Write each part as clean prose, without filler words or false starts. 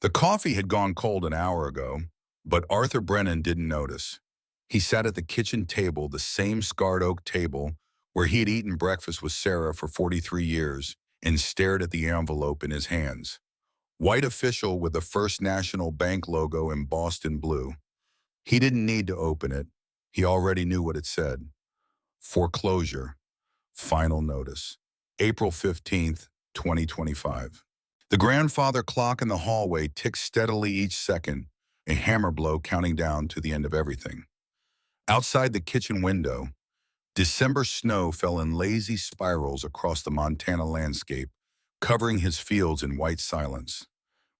The coffee had gone cold an hour ago, but Arthur Brennan didn't notice. He sat at the kitchen table, the same scarred oak table where he had eaten breakfast with Sarah for 43 years, and stared at the envelope in his hands. White official with the First National Bank logo embossed in blue. He didn't need to open it. He already knew what it said. Foreclosure. Final notice. April 15th, 2025. The grandfather clock in the hallway ticked steadily each second, a hammer blow counting down to the end of everything. Outside the kitchen window, December snow fell in lazy spirals across the Montana landscape, covering his fields in white silence.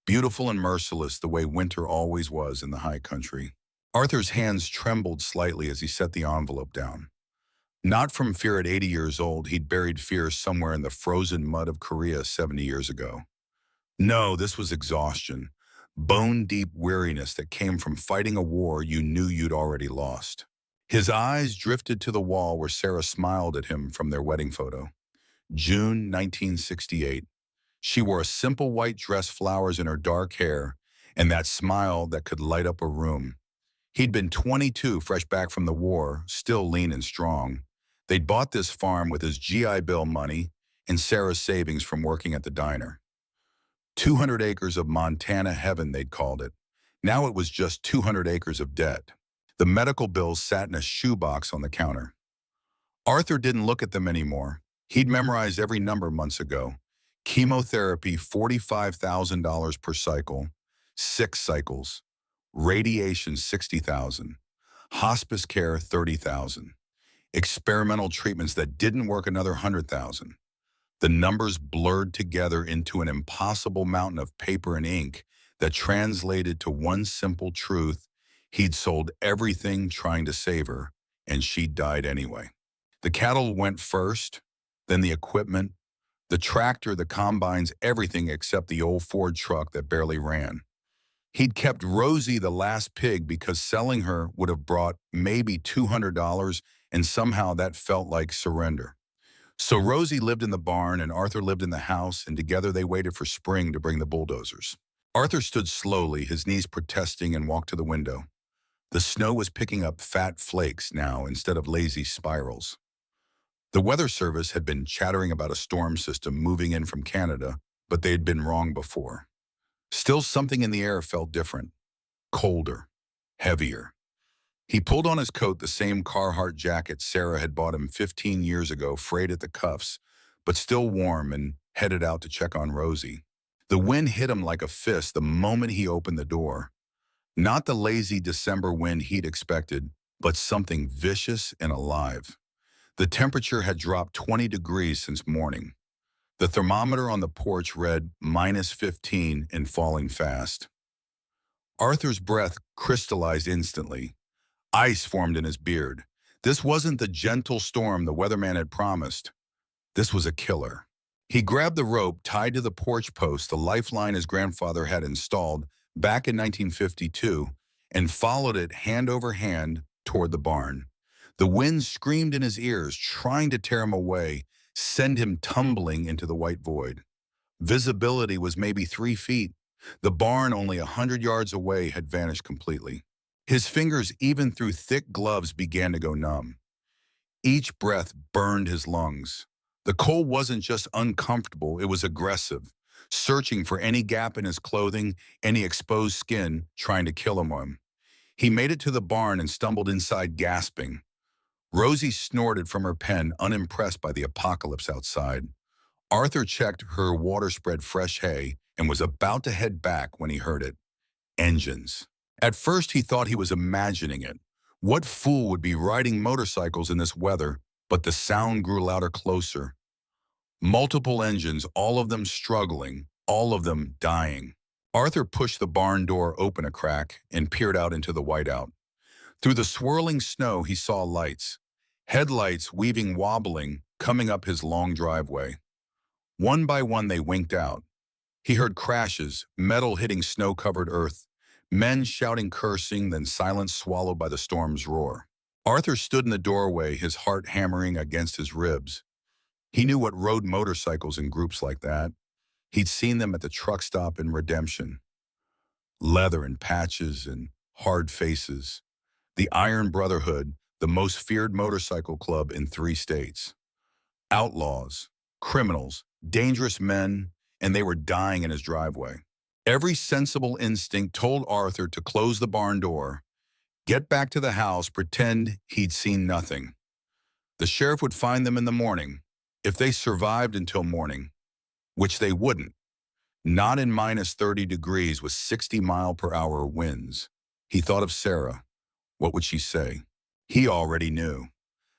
Beautiful and merciless the way winter always was in the high country. Arthur's hands trembled slightly as he set the envelope down. Not from fear at 80 years old, he'd buried fear somewhere in the frozen mud of Korea 70 years ago. No, this was exhaustion, bone-deep weariness that came from fighting a war you knew you'd already lost. His eyes drifted to the wall where Sarah smiled at him from their wedding photo. June 1968. She wore a simple white dress, flowers in her dark hair, and that smile that could light up a room. He'd been 22, fresh back from the war, still lean and strong. They'd bought this farm with his GI Bill money and Sarah's savings from working at the diner. 200 acres of Montana heaven, they'd called it. Now it was just 200 acres of debt. The medical bills sat in a shoebox on the counter. Arthur didn't look at them anymore. He'd memorized every number months ago. Chemotherapy, $45,000 per cycle, 6 cycles. Radiation, $60,000. Hospice care, $30,000. Experimental treatments that didn't work, another $100,000. The numbers blurred together into an impossible mountain of paper and ink that translated to one simple truth: he'd sold everything trying to save her, and she died anyway. The cattle went first, then the equipment, the tractor, the combines, everything except the old Ford truck that barely ran. He'd kept Rosie, the last pig, because selling her would have brought maybe $200, and somehow that felt like surrender. So Rosie lived in the barn and Arthur lived in the house, and together they waited for spring to bring the bulldozers. Arthur stood slowly, his knees protesting, and walked to the window. The snow was picking up fat flakes now instead of lazy spirals. The Weather Service had been chattering about a storm system moving in from Canada, but they had been wrong before. Still, something in the air felt different, colder, heavier. He pulled on his coat, the same Carhartt jacket Sarah had bought him 15 years ago, frayed at the cuffs, but still warm, and headed out to check on Rosie. The wind hit him like a fist the moment he opened the door. Not the lazy December wind he'd expected, but something vicious and alive. The temperature had dropped 20 degrees since morning. The thermometer on the porch read -15 and falling fast. Arthur's breath crystallized instantly. Ice formed in his beard. This wasn't the gentle storm the weatherman had promised. This was a killer. He grabbed the rope tied to the porch post, the lifeline his grandfather had installed back in 1952, and followed it hand over hand toward the barn. The wind screamed in his ears, trying to tear him away, send him tumbling into the white void. Visibility was maybe 3 feet. The barn, only 100 yards away, had vanished completely. His fingers, even through thick gloves, began to go numb. Each breath burned his lungs. The cold wasn't just uncomfortable, it was aggressive, searching for any gap in his clothing, any exposed skin, trying to kill him. He made it to the barn and stumbled inside, gasping. Rosie snorted from her pen, unimpressed by the apocalypse outside. Arthur checked her water-spread fresh hay and was about to head back when he heard it. Engines. At first he thought he was imagining it. What fool would be riding motorcycles in this weather? But the sound grew louder, closer. Multiple engines, all of them struggling, all of them dying. Arthur pushed the barn door open a crack and peered out into the whiteout. Through the swirling snow he saw lights. Headlights weaving, wobbling, coming up his long driveway. One by one they winked out. He heard crashes, metal hitting snow-covered earth, men shouting, cursing, then silence swallowed by the storm's roar. Arthur stood in the doorway, his heart hammering against his ribs. He knew what rode motorcycles in groups like that. He'd seen them at the truck stop in Redemption. leather in patches and hard faces. The Iron Brotherhood, the most feared motorcycle club in 3 states. Outlaws, criminals, dangerous men, and they were dying in his driveway. Every sensible instinct told Arthur to close the barn door, get back to the house, pretend he'd seen nothing. The sheriff would find them in the morning, if they survived until morning, which they wouldn't. Not in minus 30 degrees with 60-mile-per-hour winds. He thought of Sarah. What would she say? He already knew.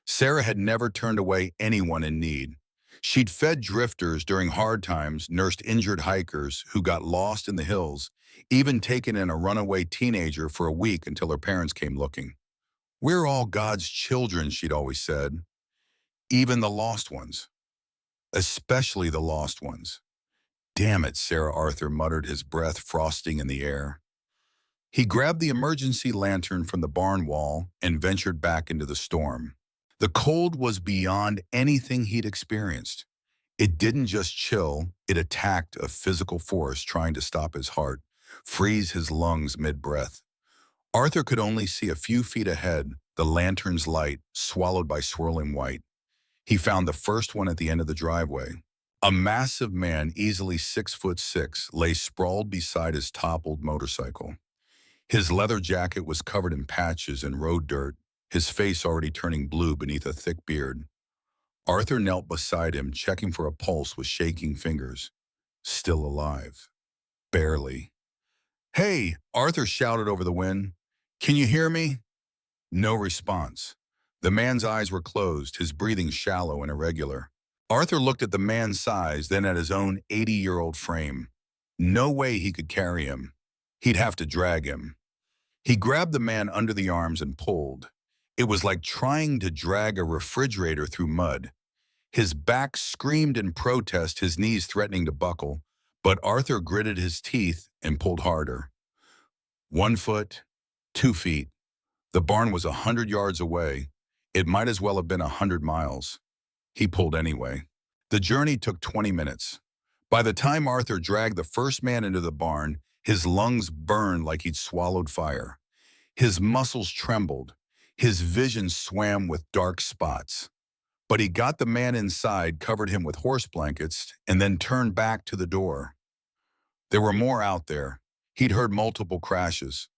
Sarah had never turned away anyone in need. She'd fed drifters during hard times, nursed injured hikers who got lost in the hills, even taken in a runaway teenager for a week until her parents came looking. We're all God's children, she'd always said. Even the lost ones. Especially the lost ones. Damn it, Sarah Arthur muttered, his breath frosting in the air. He grabbed the emergency lantern from the barn wall and ventured back into the storm. The cold was beyond anything he'd experienced. It didn't just chill, it attacked, a physical force trying to stop his heart, freeze his lungs mid-breath. Arthur could only see a few feet ahead, the lantern's light swallowed by swirling white. He found the first one at the end of the driveway. A massive man, easily 6'6", lay sprawled beside his toppled motorcycle. His leather jacket was covered in patches and road dirt, his face already turning blue beneath a thick beard. Arthur knelt beside him, checking for a pulse with shaking fingers. Still alive. Barely. "Hey!" Arthur shouted over the wind. "Can you hear me?" No response. The man's eyes were closed, his breathing shallow and irregular. Arthur looked at the man's size, then at his own 80-year-old frame. No way he could carry him. He'd have to drag him. He grabbed the man under the arms and pulled. It was like trying to drag a refrigerator through mud. His back screamed in protest, his knees threatening to buckle, but Arthur gritted his teeth and pulled harder. 1 foot, 2 feet. The barn was 100 yards away. It might as well have been 100 miles. He pulled anyway. The journey took 20 minutes. By the time Arthur dragged the first man into the barn, his lungs burned like he'd swallowed fire. His muscles trembled. His vision swam with dark spots. But he got the man inside, covered him with horse blankets, and then turned back to the door. There were more out there. He'd heard multiple crashes.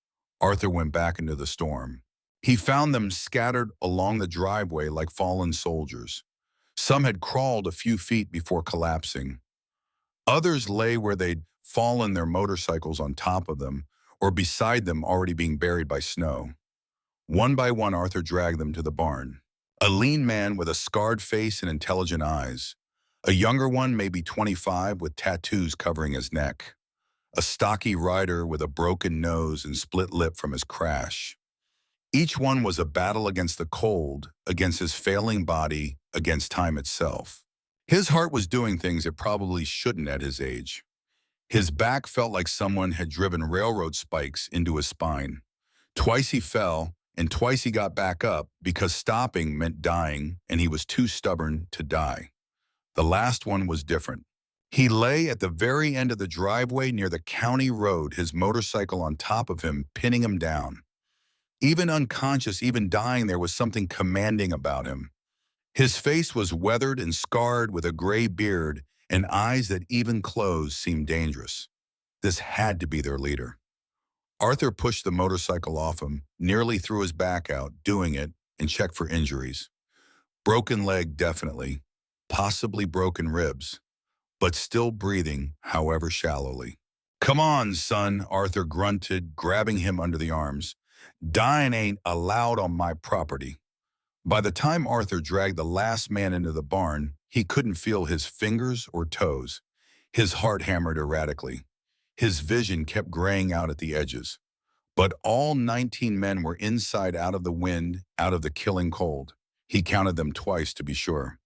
Arthur went back into the storm. He found them scattered along the driveway like fallen soldiers. Some had crawled a few feet before collapsing. Others lay where they'd fallen, their motorcycles on top of them, or beside them, already being buried by snow. One by one, Arthur dragged them to the barn. A lean man with a scarred face and intelligent eyes. A younger one, maybe 25, with tattoos covering his neck. A stocky rider with a broken nose and split lip from his crash. Each one was a battle against the cold, against his failing body, against time itself. His heart was doing things it probably shouldn't at his age. His back felt like someone had driven railroad spikes into his spine. Twice he fell, and twice he got back up because stopping meant dying, and he was too stubborn to die. The last one was different. He lay at the very end of the driveway near the county road, his motorcycle on top of him, pinning him down. Even unconscious, even dying, there was something commanding about him. His face was weathered and scarred with a gray beard and eyes that even closed seemed dangerous. This had to be their leader. Arthur pushed the motorcycle off him, nearly threw his back out, doing it, and checked for injuries. Broken leg, definitely. Possibly broken ribs. But still breathing, however shallowly. "Come on, son," Arthur grunted, grabbing him under the arms. "Dying ain't allowed on my property." By the time Arthur dragged the last man into the barn, he couldn't feel his fingers or toes. His heart hammered erratically. His vision kept graying out at the edges. But all 19 men were inside, out of the wind, out of the killing cold. He counted them twice to be sure.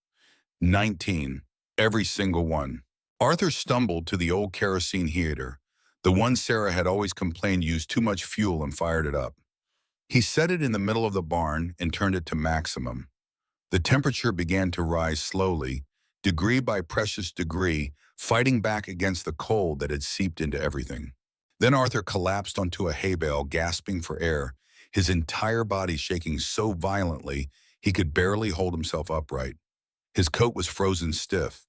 19. Every single one. Arthur stumbled to the old kerosene heater, the one Sarah had always complained used too much fuel, and fired it up. He set it in the middle of the barn and turned it to maximum. The temperature began to rise slowly, degree by precious degree, fighting back against the cold that had seeped into everything. Then Arthur collapsed onto a hay bale, gasping for air, his entire body shaking so violently he could barely hold himself upright. His coat was frozen stiff.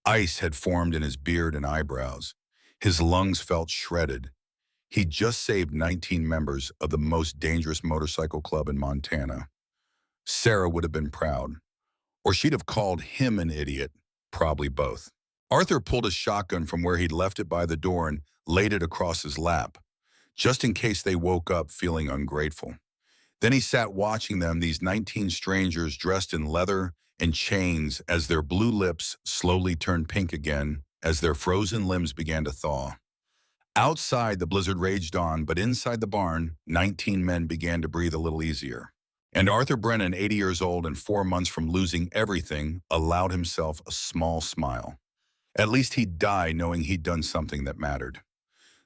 Ice had formed in his beard and eyebrows. His lungs felt shredded. He'd just saved 19 members of the most dangerous motorcycle club in Montana. Sarah would have been proud. Or she'd have called him an idiot. Probably both. Arthur pulled his shotgun from where he'd left it by the door and laid it across his lap, just in case they woke up feeling ungrateful. Then he sat watching them, these 19 strangers dressed in leather and chains, as their blue lips slowly turned pink again, as their frozen limbs began to thaw. Outside, the blizzard raged on, but inside the barn, 19 men began to breathe a little easier. And Arthur Brennan, 80 years old and 4 months from losing everything, allowed himself a small smile. At least he'd die knowing he'd done something that mattered.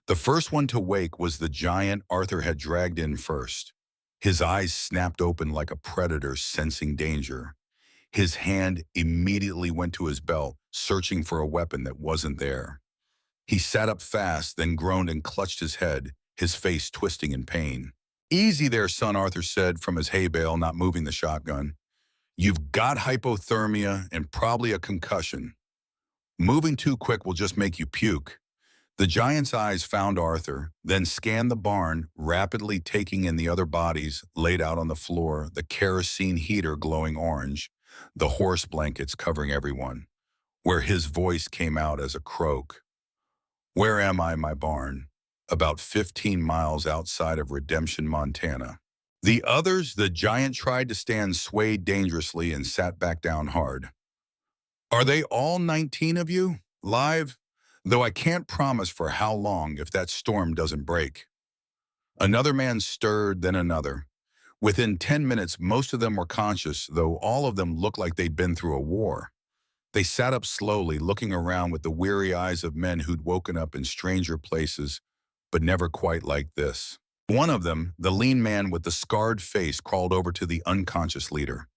The first one to wake was the giant Arthur had dragged in first. His eyes snapped open like a predator sensing danger. His hand immediately went to his belt, searching for a weapon that wasn't there. He sat up fast, then groaned and clutched his head, his face twisting in pain. "Easy there, son," Arthur said from his hay bale, not moving the shotgun. "You've got hypothermia and probably a concussion. Moving too quick will just make you puke." The giant's eyes found Arthur, then scanned the barn, rapidly taking in the other bodies laid out on the floor, the kerosene heater glowing orange, the horse blankets covering everyone, where his voice came out as a croak. "Where am I, my barn?" About 15 miles outside of Redemption, Montana. The others, the giant tried to stand, swayed dangerously and sat back down hard. "Are they all 19 of you? Live? Though I can't promise for how long if that storm doesn't break." Another man stirred, then another. Within 10 minutes, most of them were conscious, though all of them looked like they'd been through a war. They sat up slowly, looking around with the weary eyes of men who'd woken up in stranger places, but never quite like this. One of them, the lean man with the scarred face, crawled over to the unconscious leader.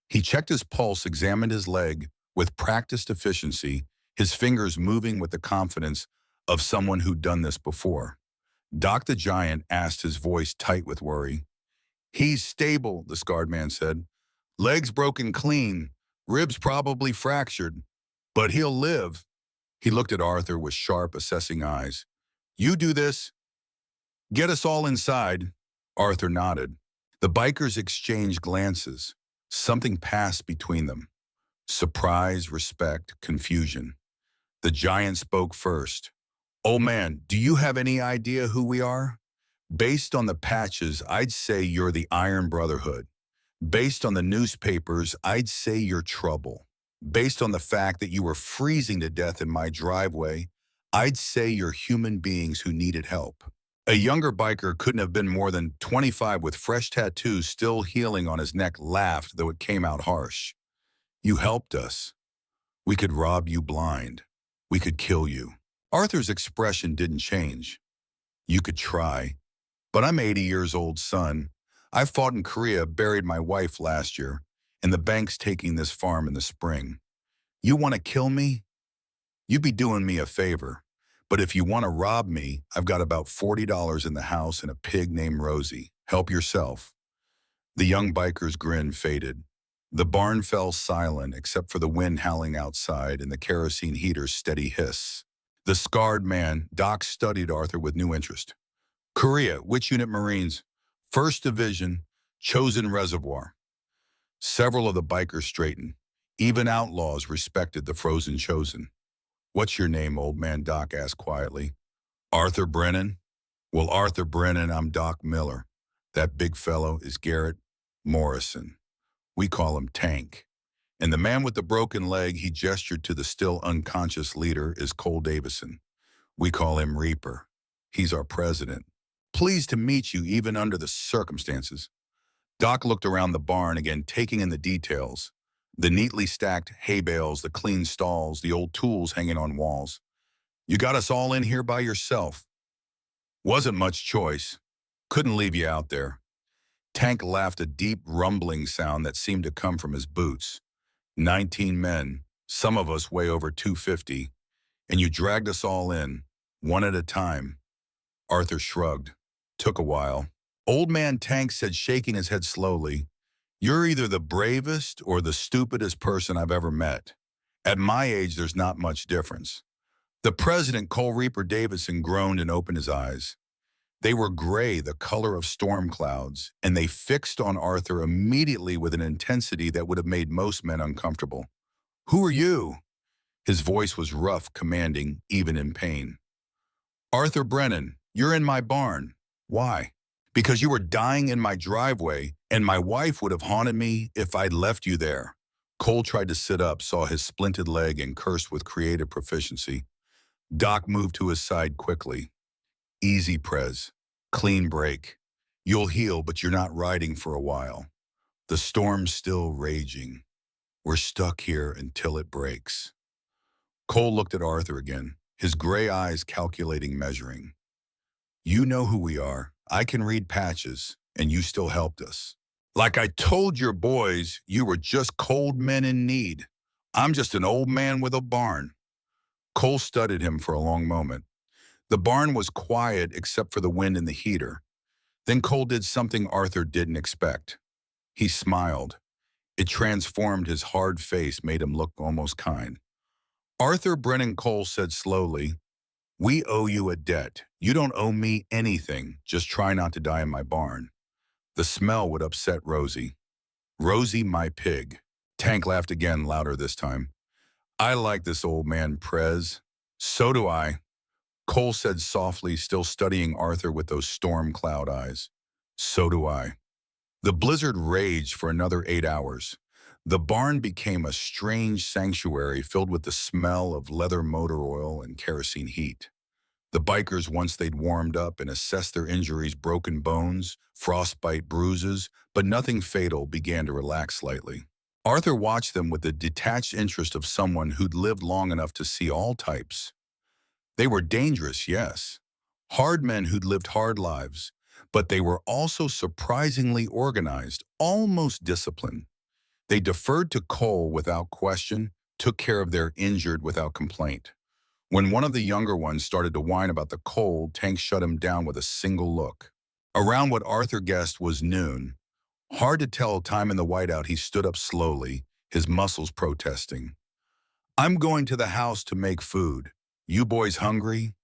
He checked his pulse, examined his leg with practiced efficiency, his fingers moving with the confidence of someone who'd done this before. Doc the giant asked, his voice tight with worry. "He's stable," the scarred man said. "Legs broken clean, ribs probably fractured, but he'll live." He looked at Arthur with sharp, assessing eyes. "You do this. Get us all inside." Arthur nodded. The bikers exchanged glances. Something passed between them. Surprise, respect, confusion. The giant spoke first. "Old man, do you have any idea who we are? Based on the patches, I'd say you're the Iron Brotherhood. Based on the newspapers, I'd say you're trouble. Based on the fact that you were freezing to death in my driveway, I'd say you're human beings who needed help." A younger biker, couldn't have been more than 25, with fresh tattoos still healing on his neck, laughed, though it came out harsh. "You helped us. We could rob you blind. We could kill you." Arthur's expression didn't change. "You could try. But I'm 80 years old, son. I fought in Korea, buried my wife last year, and the bank's taking this farm in the spring. You want to kill me? You'd be doing me a favor. But if you want to rob me, I've got about $40 in the house and a pig named Rosie. Help yourself." The young biker's grin faded. The barn fell silent except for the wind howling outside and the kerosene heater's steady hiss. The scarred man, Doc, studied Arthur with new interest. "Korea, which unit Marines?" "First Division, Chosen Reservoir." Several of the bikers straightened. Even outlaws respected the frozen chosen. "What's your name, old man?" Doc asked quietly. "Arthur Brennan?" "Well, Arthur Brennan, I'm Doc Miller. That big fellow is Garrett Morrison. We call him Tank. And the man with the broken leg," he gestured to the still unconscious leader, "is Cole Davison. We call him Reaper. He's our president. Pleased to meet you even under the circumstances." Doc looked around the barn again, taking in the details. The neatly stacked hay bales, the clean stalls, the old tools hanging on walls. "You got us all in here by yourself." "Wasn't much choice. Couldn't leave you out there." Tank laughed, a deep rumbling sound that seemed to come from his boots. 19 men, some of us weigh over 250, and you dragged us all in, one at a time. Arthur shrugged. Took a while. Old man Tank said, shaking his head slowly, "You're either the bravest or the stupidest person I've ever met. At my age, there's not much difference." The president, Cole Reaper Davidson, groaned and opened his eyes. They were gray, the color of storm clouds, and they fixed on Arthur immediately with an intensity that would have made most men uncomfortable. "Who are you?" His voice was rough, commanding, even in pain. "Arthur Brennan, you're in my barn." "Why?" "Because you were dying in my driveway, and my wife would have haunted me if I'd left you there." Cole tried to sit up, saw his splinted leg, and cursed with creative proficiency. Doc moved to his side quickly. "Easy, Prez. Clean break. You'll heal, but you're not riding for a while. The storm's still raging. We're stuck here until it breaks." Cole looked at Arthur again, his gray eyes calculating, measuring. "You know who we are. I can read patches, and you still helped us. Like I told your boys, you were just cold men in need. I'm just an old man with a barn." Cole studied him for a long moment. The barn was quiet except for the wind and the heater. Then Cole did something Arthur didn't expect. He smiled. It transformed his hard face, made him look almost kind. "Arthur Brennan," Cole said slowly, "we owe you a debt. You don't owe me anything. Just try not to die in my barn." The smell would upset Rosie. "Rosie, my pig." Tank laughed again, louder this time. "I like this old man, Prez." "So do I," Cole said softly, still studying Arthur with those storm cloud eyes. "So do I." The blizzard raged for another 8 hours. The barn became a strange sanctuary filled with the smell of leather motor oil and kerosene heat. The bikers, once they'd warmed up and assessed their injuries, broken bones, frostbite bruises, but nothing fatal, began to relax slightly. Arthur watched them with the detached interest of someone who'd lived long enough to see all types. They were dangerous, yes. Hard men who'd lived hard lives, but they were also surprisingly organized, almost disciplined. They deferred to Cole without question, took care of their injured without complaint. When one of the younger ones started to whine about the cold, Tank shut him down with a single look. Around what Arthur guessed was noon. Hard to tell time in the whiteout, he stood up slowly, his muscles protesting. "I'm going to the house to make food. You boys hungry?"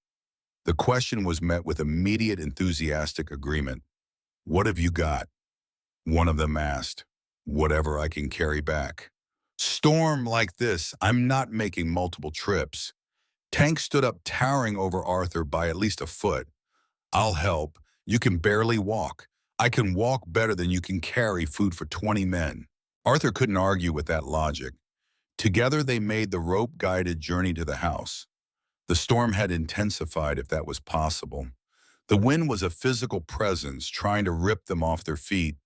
The question was met with immediate enthusiastic agreement. "What have you got?" One of them asked. "Whatever I can carry back." "Storm like this, I'm not making multiple trips." Tank stood up, towering over Arthur by at least a foot. "I'll help. You can barely walk. I can walk better than you can carry food for 20 men. Arthur couldn't argue with that logic. Together they made the rope-guided journey to the house. The storm had intensified, if that was possible. The wind was a physical presence, trying to rip them off their feet,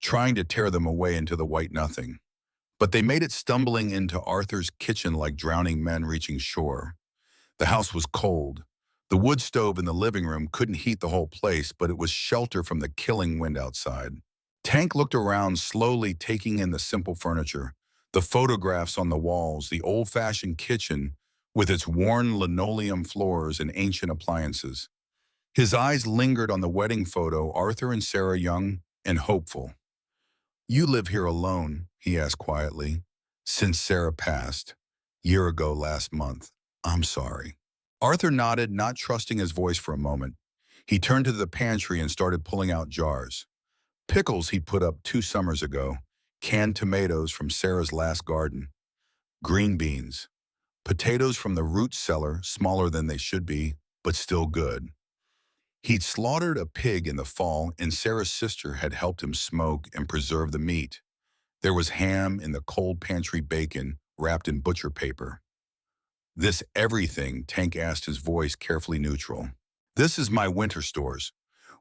trying to tear them away into the white nothing. But they made it, stumbling into Arthur's kitchen like drowning men reaching shore. The house was cold. The wood stove in the living room couldn't heat the whole place, but it was shelter from the killing wind outside. Tank looked around, slowly taking in the simple furniture, the photographs on the walls, the old-fashioned kitchen with its worn linoleum floors and ancient appliances. His eyes lingered on the wedding photo, Arthur and Sarah, young and hopeful. "You live here alone?" he asked quietly. "Since Sarah passed. Year ago last month. I'm sorry." Arthur nodded, not trusting his voice for a moment. He turned to the pantry and started pulling out jars. Pickles he'd put up 2 summers ago, canned tomatoes from Sarah's last garden, green beans, potatoes from the root cellar, smaller than they should be, but still good. He'd slaughtered a pig in the fall, and Sarah's sister had helped him smoke and preserve the meat. There was ham in the cold pantry, bacon wrapped in butcher paper. "This everything?" Tank asked, his voice carefully neutral. "This is my winter stores.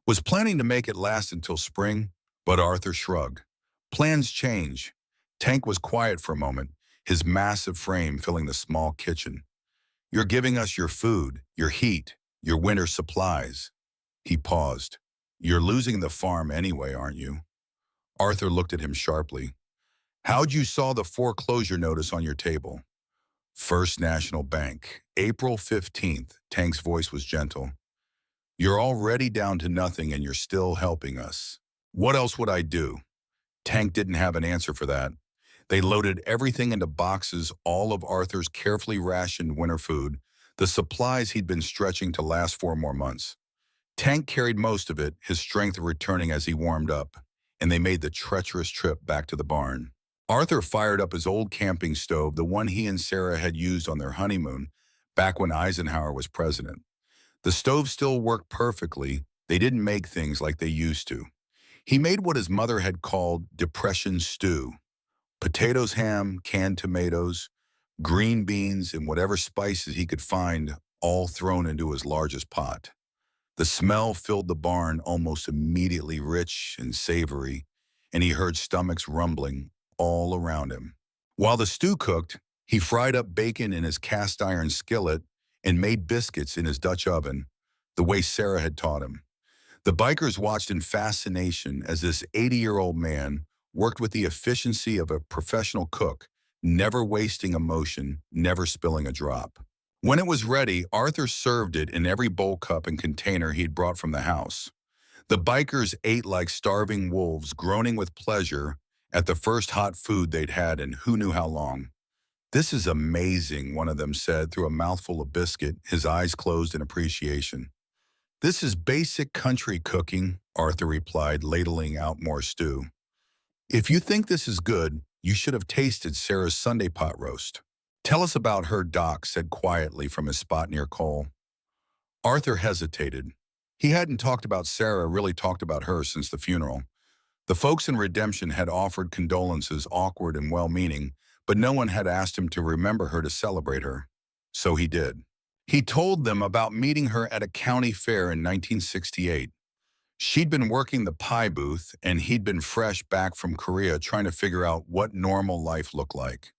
Was planning to make it last until spring, but Arthur shrugged. Plans change." Tank was quiet for a moment, his massive frame filling the small kitchen. "You're giving us your food, your heat, your winter supplies." He paused. "You're losing the farm anyway, aren't you?" Arthur looked at him sharply. "How'd you saw the foreclosure notice on your table?" "First National Bank, April 15th, Tank's voice was gentle. You're already down to nothing and you're still helping us. What else would I do? Tank didn't have an answer for that. They loaded everything into boxes, all of Arthur's carefully rationed winter food, the supplies he'd been stretching to last 4 more months. Tank carried most of it, his strength returning as he warmed up, and they made the treacherous trip back to the barn. Arthur fired up his old camping stove, the one he and Sarah had used on their honeymoon, back when Eisenhower was president. The stove still worked perfectly. They didn't make things like they used to. He made what his mother had called depression stew. Potatoes, ham, canned tomatoes, green beans, and whatever spices he could find, all thrown into his largest pot. The smell filled the barn almost immediately, rich and savory, and he heard stomachs rumbling all around him. While the stew cooked, he fried up bacon in his cast iron skillet and made biscuits in his Dutch oven, the way Sarah had taught him. The bikers watched in fascination as this 80-year-old man worked with the efficiency of a professional cook, never wasting a motion, never spilling a drop. When it was ready, Arthur served it in every bowl, cup, and container he'd brought from the house. The bikers ate like starving wolves, groaning with pleasure at the first hot food they'd had in who knew how long. "This is amazing," one of them said through a mouthful of biscuit, his eyes closed in appreciation. "This is basic country cooking," Arthur replied, ladling out more stew. "If you think this is good, you should have tasted Sarah's Sunday pot roast." "Tell us about her," Doc said quietly from his spot near Cole. Arthur hesitated. He hadn't talked about Sarah, really talked about her since the funeral. The folks in Redemption had offered condolences, awkward and well-meaning, but no one had asked him to remember her, to celebrate her. So he did. He told them about meeting her at a county fair in 1968. She'd been working the pie booth, and he'd been fresh back from Korea trying to figure out what normal life looked like.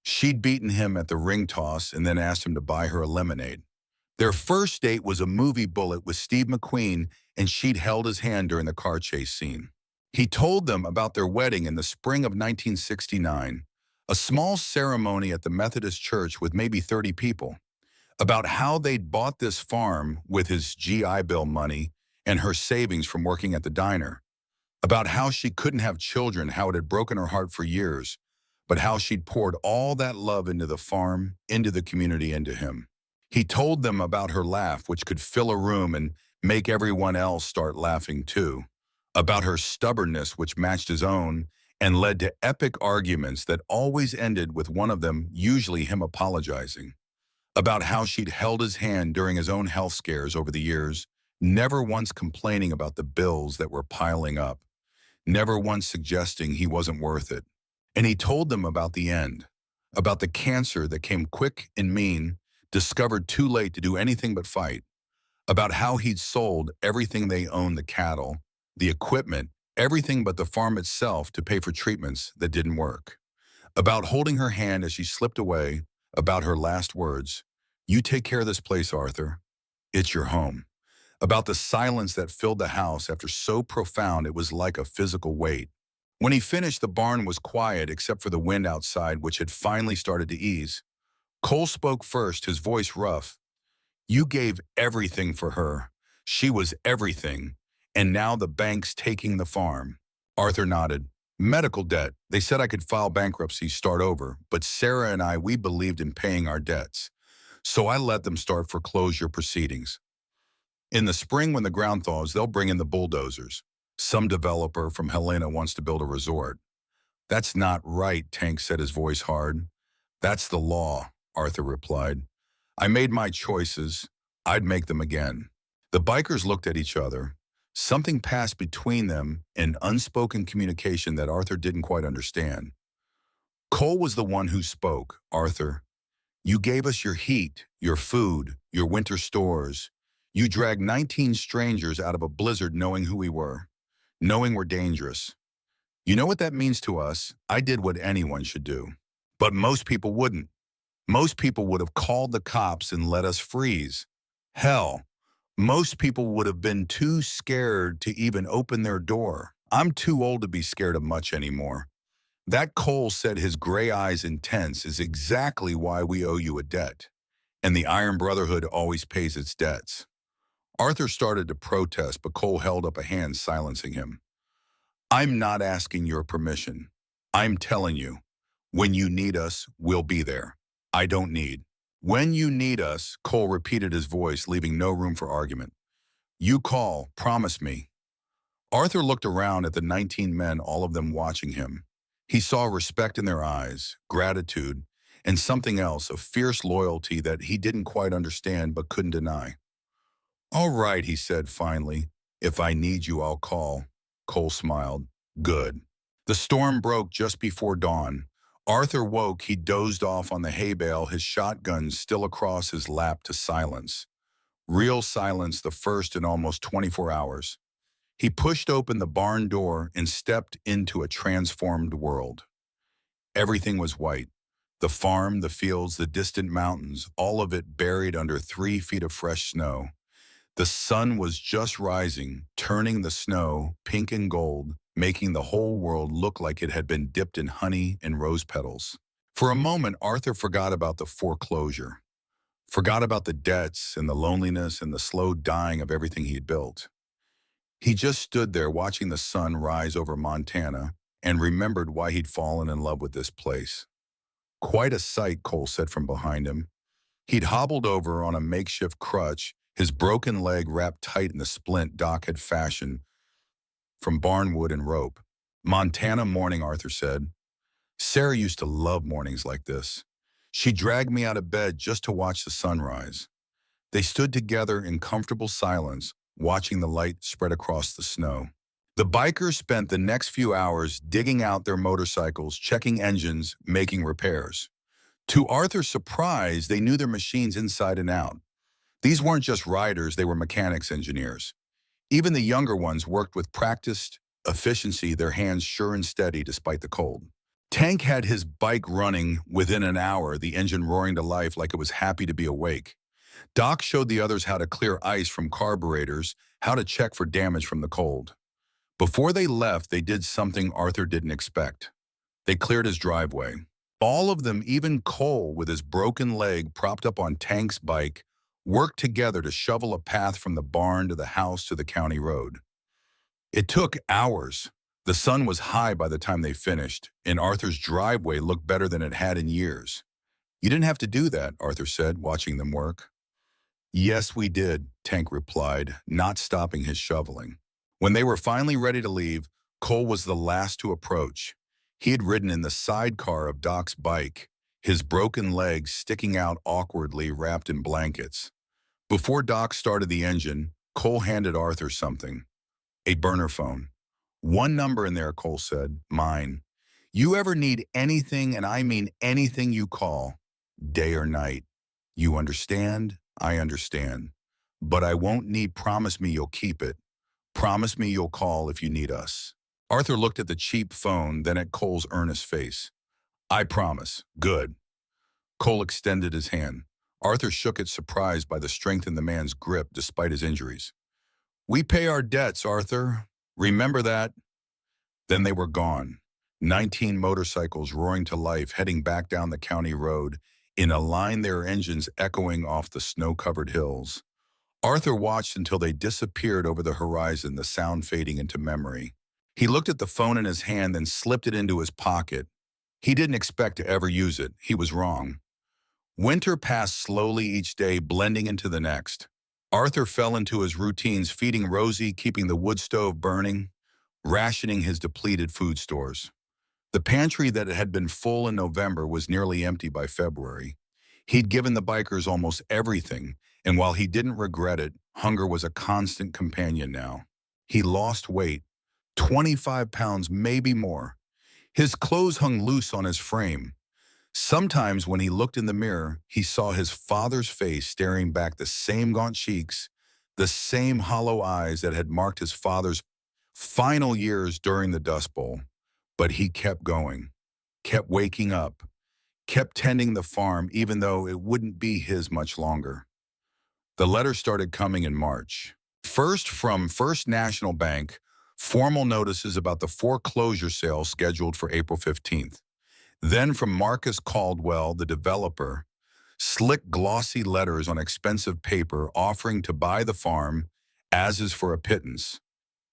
She'd beaten him at the ring toss and then asked him to buy her a lemonade. Their first date was a movie bullet with Steve McQueen, and she'd held his hand during the car chase scene. He told them about their wedding in the spring of 1969, a small ceremony at the Methodist church with maybe 30 people, about how they'd bought this farm with his GI Bill money and her savings from working at the diner, about how she couldn't have children, how it had broken her heart for years, but how she'd poured all that love into the farm, into the community, into him. He told them about her laugh, which could fill a room and make everyone else start laughing too, about her stubbornness, which matched his own and led to epic arguments that always ended with one of them, usually him, apologizing, about how she'd held his hand during his own health scares over the years, never once complaining about the bills that were piling up, never once suggesting he wasn't worth it. And he told them about the end, about the cancer that came quick and mean, discovered too late to do anything but fight, about how he'd sold everything they owned, the cattle, the equipment, everything but the farm itself, to pay for treatments that didn't work, about holding her hand as she slipped away, about her last words, "You take care of this place, Arthur. It's your home." About the silence that filled the house after so profound it was like a physical weight. When he finished, the barn was quiet except for the wind outside, which had finally started to ease. Cole spoke first, his voice rough. "You gave everything for her. She was everything. And now the bank's taking the farm." Arthur nodded. "Medical debt. They said I could file bankruptcy, start over, but Sarah and I, we believed in paying our debts. So I let them start foreclosure proceedings. In the spring, when the ground thaws, they'll bring in the bulldozers. Some developer from Helena wants to build a resort." "That's not right," Tank said, his voice hard. "That's the law," Arthur replied. "I made my choices. I'd make them again." The bikers looked at each other. Something passed between them, an unspoken communication that Arthur didn't quite understand. Cole was the one who spoke. "Arthur, you gave us your heat, your food, your winter stores. You dragged 19 strangers out of a blizzard knowing who we were, knowing we're dangerous. You know what that means to us? I did what anyone should do. But most people wouldn't. Most people would have called the cops and let us freeze. Hell, most people would have been too scared to even open their door. I'm too old to be scared of much anymore." That, Cole said, his gray eyes intense, "is exactly why we owe you a debt. And the Iron Brotherhood always pays its debts." Arthur started to protest, but Cole held up a hand, silencing him. I'm not asking your permission. I'm telling you, when you need us, we'll be there. I don't need. When you need us, Cole repeated, his voice leaving no room for argument. You call, promise me. Arthur looked around at the 19 men, all of them watching him. He saw respect in their eyes, gratitude, and something else, a fierce loyalty that he didn't quite understand but couldn't deny. All right, he said finally. If I need you, I'll call. Cole smiled. Good. The storm broke just before dawn. Arthur woke. He dozed off on the hay bale, his shotgun still across his lap, to silence. Real silence, the first in almost 24 hours. He pushed open the barn door and stepped into a transformed world. Everything was white. The farm, the fields, the distant mountains, all of it buried under 3 feet of fresh snow. The sun was just rising, turning the snow pink and gold, making the whole world look like it had been dipped in honey and rose petals. For a moment, Arthur forgot about the foreclosure, forgot about the debts and the loneliness and the slow dying of everything he'd built. He just stood there watching the sun rise over Montana and remembered why he'd fallen in love with this place. Quite a sight, Cole said from behind him. He'd hobbled over on a makeshift crutch, his broken leg wrapped tight in the splint Doc had fashioned from barn wood and rope. Montana morning, Arthur said. Sarah used to love mornings like this. She dragged me out of bed just to watch the sunrise. They stood together in comfortable silence, watching the light spread across the snow. The bikers spent the next few hours digging out their motorcycles, checking engines, making repairs. To Arthur's surprise, they knew their machines inside and out. These weren't just riders, they were mechanics engineers. Even the younger ones worked with practiced efficiency, their hands sure and steady despite the cold. Tank had his bike running within an hour, the engine roaring to life like it was happy to be awake. Doc showed the others how to clear ice from carburetors, how to check for damage from the cold. Before they left, they did something Arthur didn't expect. They cleared his driveway. All of them, even Cole with his broken leg propped up on Tank's bike, worked together to shovel a path from the barn to the house to the county road. It took hours. The sun was high by the time they finished, and Arthur's driveway looked better than it had in years. You didn't have to do that, Arthur said, watching them work. Yes, we did, Tank replied, not stopping his shoveling. When they were finally ready to leave, Cole was the last to approach. He had ridden in the sidecar of Doc's bike, his broken legs sticking out awkwardly wrapped in blankets. Before Doc started the engine, Cole handed Arthur something. A burner phone. One number in there, Cole said, mine. You ever need anything, and I mean anything, you call, day or night. You understand? I understand. But I won't need. Promise me you'll keep it. Promise me you'll call if you need us. Arthur looked at the cheap phone, then at Cole's earnest face. I promise. Good. Cole extended his hand. Arthur shook it, surprised by the strength in the man's grip despite his injuries. We pay our debts, Arthur. Remember that? Then they were gone. 19 motorcycles roaring to life, heading back down the county road, in a line, their engines echoing off the snow-covered hills. Arthur watched until they disappeared over the horizon, the sound fading into memory. He looked at the phone in his hand, then slipped it into his pocket. He didn't expect to ever use it. He was wrong. Winter passed slowly each day, blending into the next. Arthur fell into his routines, feeding Rosie, keeping the wood stove burning, rationing his depleted food stores. The pantry that had been full in November was nearly empty by February. He'd given the bikers almost everything, and while he didn't regret it, hunger was a constant companion now. He lost weight, 25 pounds, maybe more. His clothes hung loose on his frame. Sometimes when he looked in the mirror, he saw his father's face staring back, the same gaunt cheeks, the same hollow eyes that had marked his father's final years during the Dust Bowl. But he kept going, kept waking up, kept tending the farm even though it wouldn't be his much longer. The letters started coming in March. First from First National Bank, formal notices about the foreclosure sale scheduled for April 15th. Then from Marcus Caldwell, the developer, Slick, glossy letters on expensive paper offering to buy the farm as is for a pittance,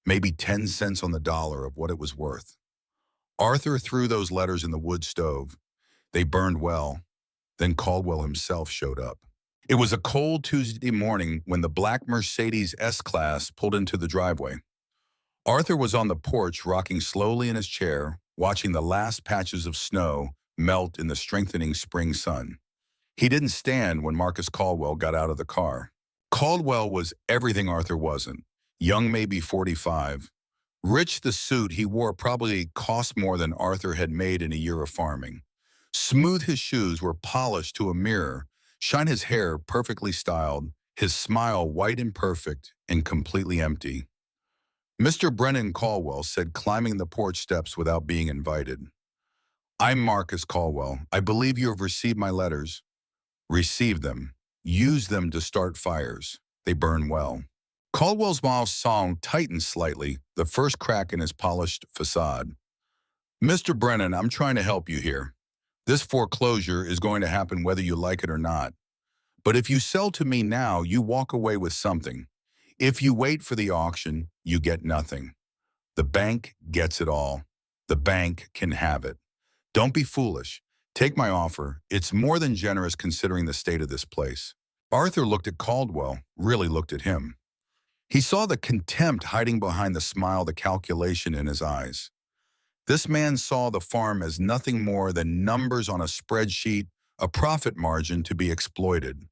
maybe 10 cents on the dollar of what it was worth. Arthur threw those letters in the wood stove. They burned well. Then Caldwell himself showed up. It was a cold Tuesday morning when the black Mercedes S-Class pulled into the driveway. Arthur was on the porch rocking slowly in his chair, watching the last patches of snow melt in the strengthening spring sun. He didn't stand when Marcus Caldwell got out of the car. Caldwell was everything Arthur wasn't. Young, maybe 45. Rich, the suit he wore probably cost more than Arthur had made in a year of farming. Smooth, his shoes were polished to a mirror. Shine, his hair perfectly styled, his smile white and perfect and completely empty. Mr. Brennan Caldwell said, climbing the porch steps without being invited. I'm Marcus Caldwell. I believe you have received my letters. Receive them. Use them to start fires. They burn well. Caldwell's mouth song tightened slightly, the first crack in his polished facade. Mr. Brennan, I'm trying to help you here. This foreclosure is going to happen whether you like it or not. But if you sell to me now, you walk away with something. If you wait for the auction, you get nothing. The bank gets it all. The bank can have it. Don't be foolish. Take my offer. It's more than generous considering the state of this place. Arthur looked at Caldwell, really looked at him. He saw the contempt hiding behind the smile, the calculation in his eyes. This man saw the farm as nothing more than numbers on a spreadsheet, a profit margin to be exploited.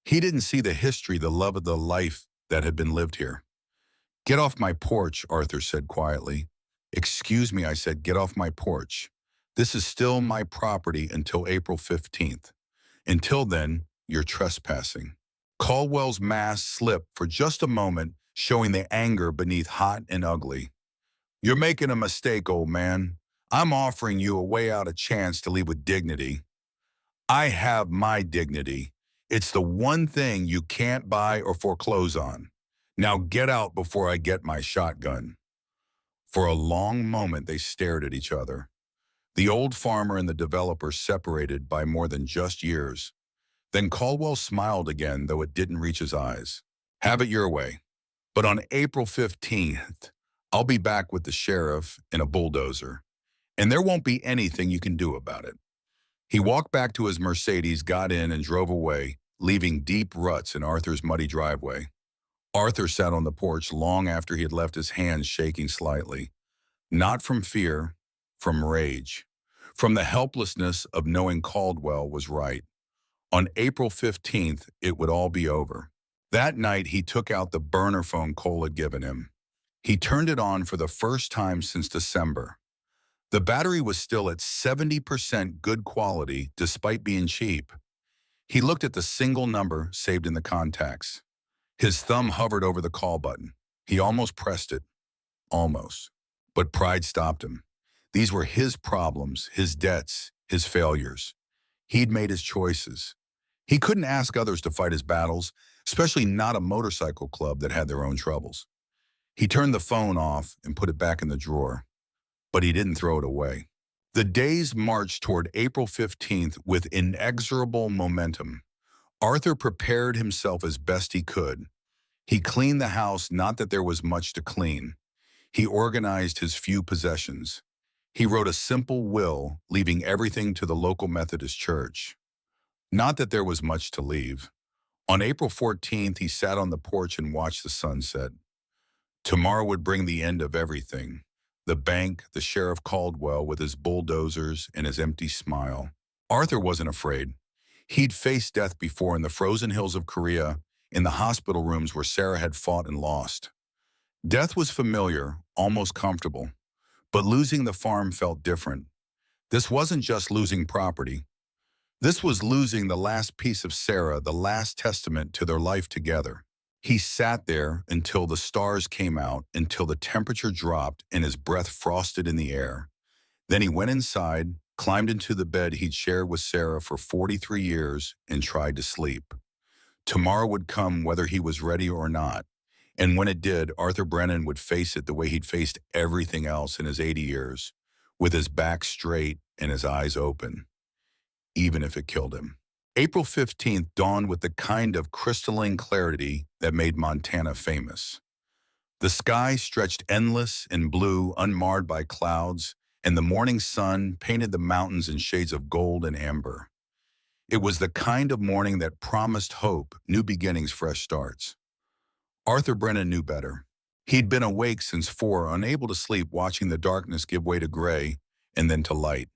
He didn't see the history, the love of the life that had been lived here. Get off my porch, Arthur said quietly. Excuse me, I said, get off my porch. This is still my property until April 15th. Until then, you're trespassing. Caldwell's mask slipped for just a moment, showing the anger beneath hot and ugly. You're making a mistake, old man. I'm offering you a way out, a chance to leave with dignity. I have my dignity. It's the one thing you can't buy or foreclose on. Now get out before I get my shotgun. For a long moment, they stared at each other. The old farmer and the developer separated by more than just years. Then Caldwell smiled again, though it didn't reach his eyes. Have it your way. But on April 15th, I'll be back with the sheriff in a bulldozer, and there won't be anything you can do about it. He walked back to his Mercedes, got in, and drove away, leaving deep ruts in Arthur's muddy driveway. Arthur sat on the porch long after he had left, his hands shaking slightly. Not from fear, from rage, from the helplessness of knowing Caldwell was right. On April 15th, it would all be over. That night, he took out the burner phone Cole had given him. He turned it on for the first time since December. The battery was still at 70% good quality despite being cheap. He looked at the single number saved in the contacts. His thumb hovered over the call button. He almost pressed it. Almost. But pride stopped him. These were his problems, his debts, his failures. He'd made his choices. He couldn't ask others to fight his battles, especially not a motorcycle club that had their own troubles. He turned the phone off and put it back in the drawer, but he didn't throw it away. The days marched toward April 15th with inexorable momentum. Arthur prepared himself as best he could. He cleaned the house, not that there was much to clean. He organized his few possessions. He wrote a simple will, leaving everything to the local Methodist church. Not that there was much to leave. On April 14th, he sat on the porch and watched the sunset. Tomorrow would bring the end of everything. The bank, the Sheriff Caldwell with his bulldozers and his empty smile. Arthur wasn't afraid. He'd faced death before in the frozen hills of Korea, in the hospital rooms where Sarah had fought and lost. Death was familiar, almost comfortable. But losing the farm felt different. This wasn't just losing property. This was losing the last piece of Sarah, the last testament to their life together. He sat there until the stars came out, until the temperature dropped and his breath frosted in the air. Then he went inside, climbed into the bed he'd shared with Sarah for 43 years, and tried to sleep. Tomorrow would come whether he was ready or not. And when it did, Arthur Brennan would face it the way he'd faced everything else in his 80 years, with his back straight and his eyes open, even if it killed him. April 15th dawned with the kind of crystalline clarity that made Montana famous. The sky stretched endless and blue, unmarred by clouds, and the morning sun painted the mountains in shades of gold and amber. It was the kind of morning that promised hope, new beginnings, fresh starts. Arthur Brennan knew better. He'd been awake since 4, unable to sleep, watching the darkness give way to gray and then to light.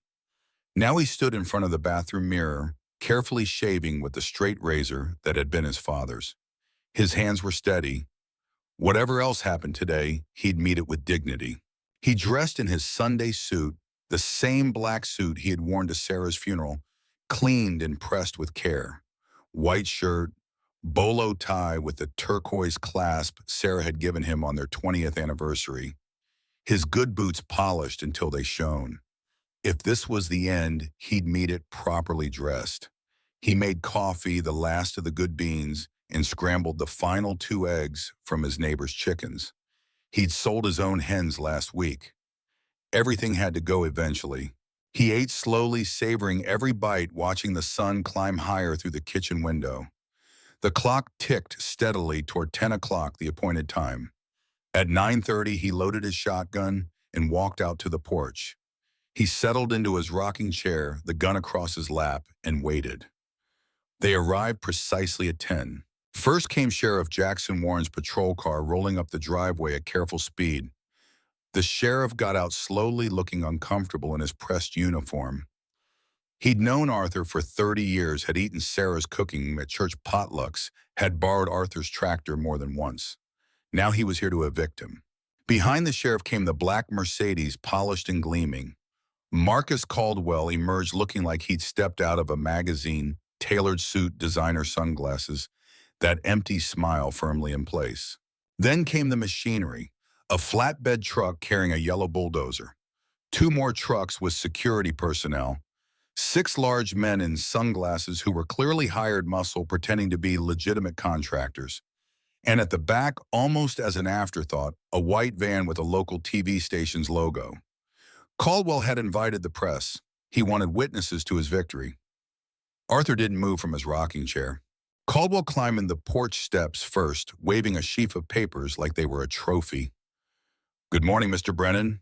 Now he stood in front of the bathroom mirror, carefully shaving with the straight razor that had been his father's. His hands were steady. Whatever else happened today, he'd meet it with dignity. He dressed in his Sunday suit, the same black suit he had worn to Sarah's funeral, cleaned and pressed with care. White shirt, bolo tie with the turquoise clasp Sarah had given him on their 20th anniversary. His good boots polished until they shone. If this was the end, he'd meet it properly dressed. He made coffee, the last of the good beans, and scrambled the final 2 eggs from his neighbor's chickens. He'd sold his own hens last week. Everything had to go eventually. He ate slowly, savoring every bite, watching the sun climb higher through the kitchen window. The clock ticked steadily toward 10 o'clock, the appointed time. At 9:30, he loaded his shotgun and walked out to the porch. He settled into his rocking chair, the gun across his lap, and waited. They arrived precisely at 10. First came Sheriff Jackson Warren's patrol car rolling up the driveway at careful speed. The sheriff got out slowly, looking uncomfortable in his pressed uniform. He'd known Arthur for 30 years, had eaten Sarah's cooking at church potlucks, had borrowed Arthur's tractor more than once. Now he was here to evict him. Behind the sheriff came the black Mercedes, polished and gleaming. Marcus Caldwell emerged looking like he'd stepped out of a magazine, tailored suit, designer sunglasses, that empty smile firmly in place. Then came the machinery, a flatbed truck carrying a yellow bulldozer, 2 more trucks with security personnel, 6 large men in sunglasses who were clearly hired muscle pretending to be legitimate contractors. And at the back, almost as an afterthought, a white van with a local TV station's logo. Caldwell had invited the press. He wanted witnesses to his victory. Arthur didn't move from his rocking chair. Caldwell climbed in the porch steps first, waving a sheaf of papers like they were a trophy. "Good morning, Mr. Brennan."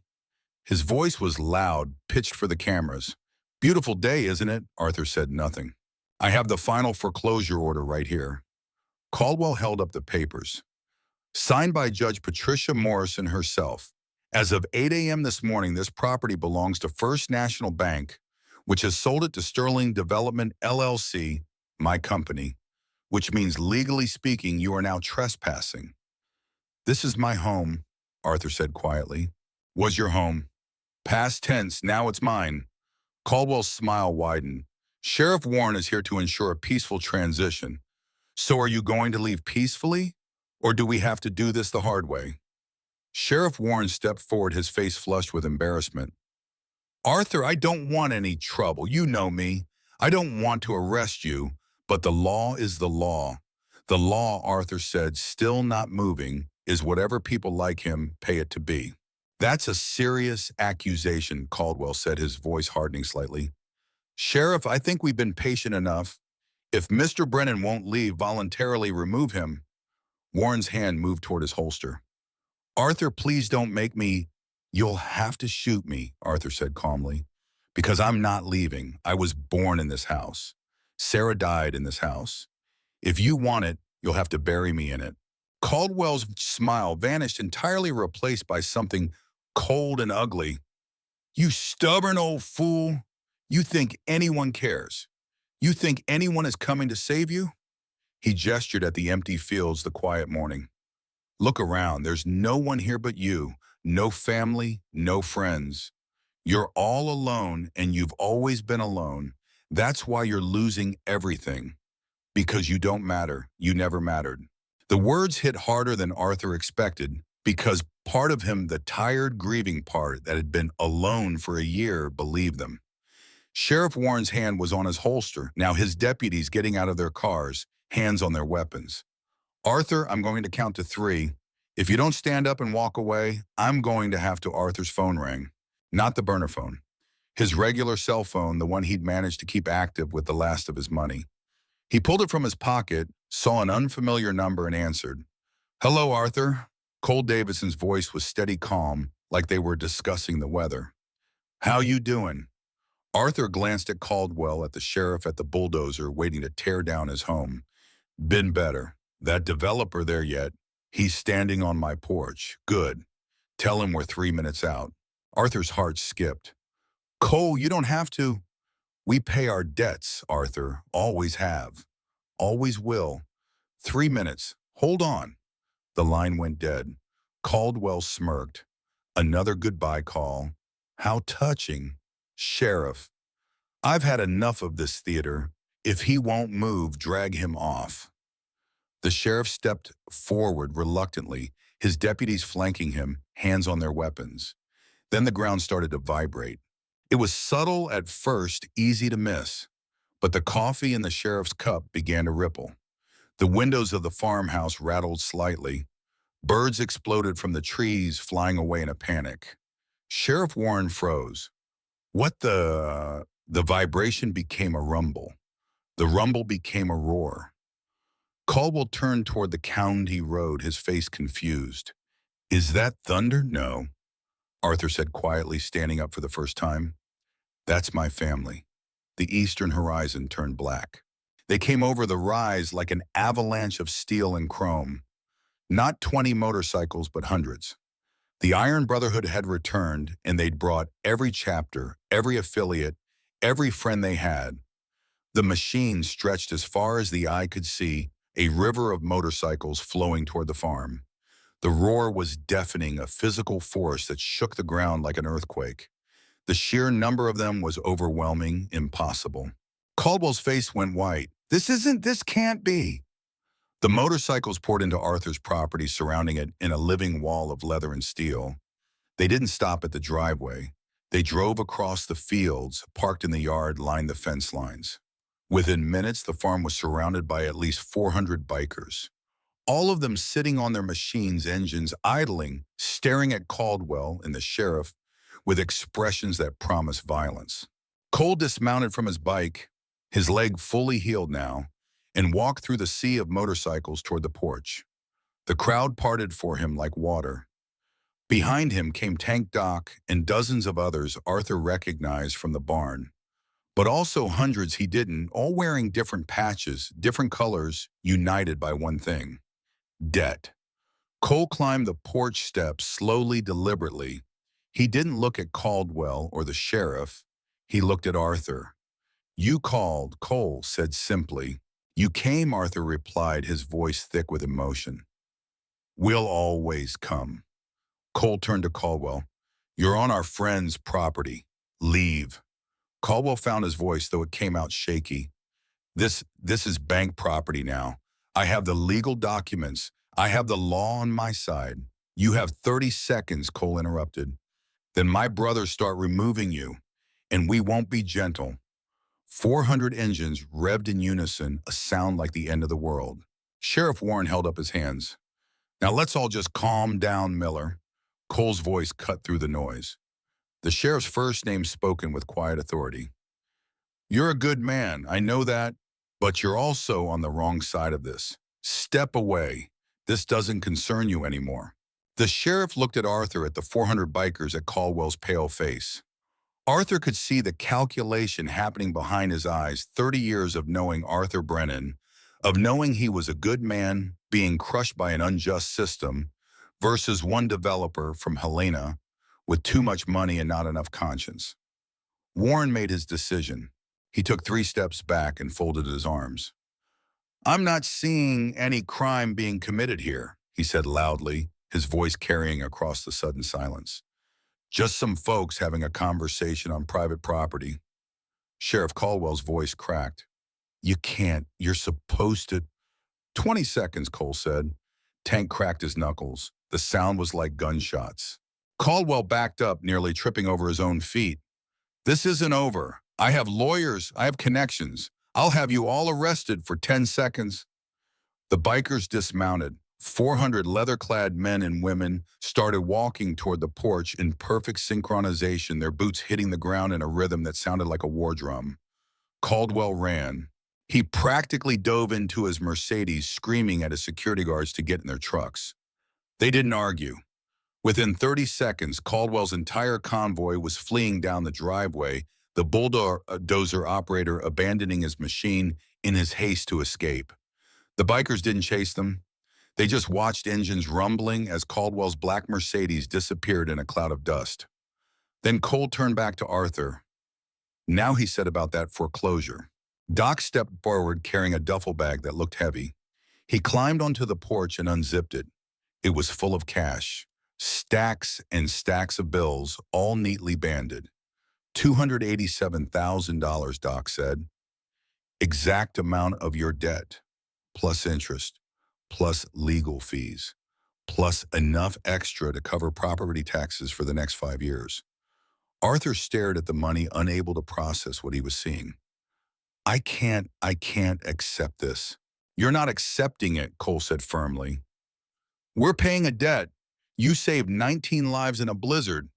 His voice was loud, pitched for the cameras. "Beautiful day, isn't it?" Arthur said nothing. "I have the final foreclosure order right here." Caldwell held up the papers. Signed by Judge Patricia Morrison herself. As of 8 a.m. this morning, this property belongs to First National Bank, which has sold it to Sterling Development LLC, my company, which means legally speaking, you are now trespassing. "This is my home," Arthur said quietly. "Was your home. Past tense, now it's mine." Caldwell's smile widened. "Sheriff Warren is here to ensure a peaceful transition. So are you going to leave peacefully, or do we have to do this the hard way?" Sheriff Warren stepped forward, his face flushed with embarrassment. "Arthur, I don't want any trouble. You know me. I don't want to arrest you, but the law is the law." "The law," Arthur said, still not moving, "is whatever people like him pay it to be." "That's a serious accusation," Caldwell said, his voice hardening slightly. "Sheriff, I think we've been patient enough. If Mr. Brennan won't leave, voluntarily remove him." Warren's hand moved toward his holster. "Arthur, please don't make me—" "You'll have to shoot me," Arthur said calmly, "because I'm not leaving. I was born in this house. Sarah died in this house. If you want it, you'll have to bury me in it." Caldwell's smile vanished, entirely replaced by something cold and ugly. "You stubborn old fool. You think anyone cares? You think anyone is coming to save you?" He gestured at the empty fields, the quiet morning. "Look around. There's no one here but you. No family, no friends. You're all alone, and you've always been alone. That's why you're losing everything. Because you don't matter. You never mattered." The words hit harder than Arthur expected, because part of him, the tired, grieving part that had been alone for a year, believed them. Sheriff Warren's hand was on his holster, now his deputies getting out of their cars, hands on their weapons. "Arthur, I'm going to count to 3. If you don't stand up and walk away, I'm going to have to—" Arthur's phone rang. Not the burner phone. His regular cell phone, the one he'd managed to keep active with the last of his money. He pulled it from his pocket, saw an unfamiliar number, and answered. Hello, Arthur. Cole Davidson's voice was steady calm, like they were discussing the weather. How you doing? Arthur glanced at Caldwell, at the sheriff, at the bulldozer waiting to tear down his home. Been better. That developer there yet? He's standing on my porch. Good. Tell him we're 3 minutes out. Arthur's heart skipped. Cole, you don't have to. We pay our debts, Arthur. Always have. Always will. 3 minutes. Hold on. The line went dead. Caldwell smirked. Another goodbye call. How touching. Sheriff, I've had enough of this theater. If he won't move, drag him off. The sheriff stepped forward reluctantly, his deputies flanking him, hands on their weapons. Then the ground started to vibrate. It was subtle at first, easy to miss, but the coffee in the sheriff's cup began to ripple. The windows of the farmhouse rattled slightly. Birds exploded from the trees, flying away in a panic. Sheriff Warren froze. What the... The vibration became a rumble. The rumble became a roar. Caldwell turned toward the county road, his face confused. Is that thunder? No, Arthur said quietly, standing up for the first time. That's my family. The eastern horizon turned black. They came over the rise like an avalanche of steel and chrome. Not 20 motorcycles, but hundreds. The Iron Brotherhood had returned, and they'd brought every chapter, every affiliate, every friend they had. The machine stretched as far as the eye could see, a river of motorcycles flowing toward the farm. The roar was deafening, a physical force that shook the ground like an earthquake. The sheer number of them was overwhelming, impossible. Caldwell's face went white. This can't be. The motorcycles poured into Arthur's property, surrounding it in a living wall of leather and steel. They didn't stop at the driveway. They drove across the fields, parked in the yard, lined the fence lines. Within minutes, the farm was surrounded by at least 400 bikers. All of them sitting on their machines, engines idling, staring at Caldwell and the sheriff with expressions that promised violence. Cole dismounted from his bike, his leg fully healed now, and walked through the sea of motorcycles toward the porch. The crowd parted for him like water. Behind him came Tank Doc and dozens of others Arthur recognized from the barn, but also hundreds he didn't, all wearing different patches, different colors, united by one thing: debt. Cole climbed the porch steps slowly, deliberately. He didn't look at Caldwell or the sheriff. He looked at Arthur. You called, Cole said simply. You came, Arthur replied, his voice thick with emotion. We'll always come. Cole turned to Caldwell. You're on our friend's property. Leave. Caldwell found his voice, though it came out shaky. This is bank property now. I have the legal documents. I have the law on my side. You have 30 seconds, Cole interrupted. Then my brothers start removing you, and we won't be gentle. 400 engines revved in unison, a sound like the end of the world. Sheriff Warren held up his hands. Now let's all just calm down, Miller. Cole's voice cut through the noise. The sheriff's first name spoken with quiet authority. You're a good man, I know that, but you're also on the wrong side of this. Step away. This doesn't concern you anymore. The sheriff looked at Arthur, at the 400 bikers, at Caldwell's pale face. Arthur could see the calculation happening behind his eyes. 30 years of knowing Arthur Brennan, of knowing he was a good man being crushed by an unjust system, versus one developer from Helena with too much money and not enough conscience. Warren made his decision. He took 3 steps back and folded his arms. I'm not seeing any crime being committed here, he said loudly, his voice carrying across the sudden silence. Just some folks having a conversation on private property. Sheriff Caldwell's voice cracked. You can't. You're supposed to. 20 seconds, Cole said. Tank cracked his knuckles. The sound was like gunshots. Caldwell backed up, nearly tripping over his own feet. This isn't over. I have lawyers. I have connections. I'll have you all arrested for 10 seconds. The bikers dismounted. 400 leather-clad men and women started walking toward the porch in perfect synchronization, their boots hitting the ground in a rhythm that sounded like a war drum. Caldwell ran. He practically dove into his Mercedes, screaming at his security guards to get in their trucks. They didn't argue. Within 30 seconds, Caldwell's entire convoy was fleeing down the driveway, the bulldozer operator abandoning his machine in his haste to escape. The bikers didn't chase them. They just watched engines rumbling as Caldwell's black Mercedes disappeared in a cloud of dust. Then Cole turned back to Arthur. Now he said about that foreclosure. Doc stepped forward carrying a duffel bag that looked heavy. He climbed onto the porch and unzipped it. It was full of cash. Stacks and stacks of bills, all neatly banded. $287,000, Doc said. Exact amount of your debt, plus interest, plus legal fees, plus enough extra to cover property taxes for the next 5 years. Arthur stared at the money, unable to process what he was seeing. I can't accept this. You're not accepting it, Cole said firmly. We're paying a debt. You saved 19 lives in a blizzard.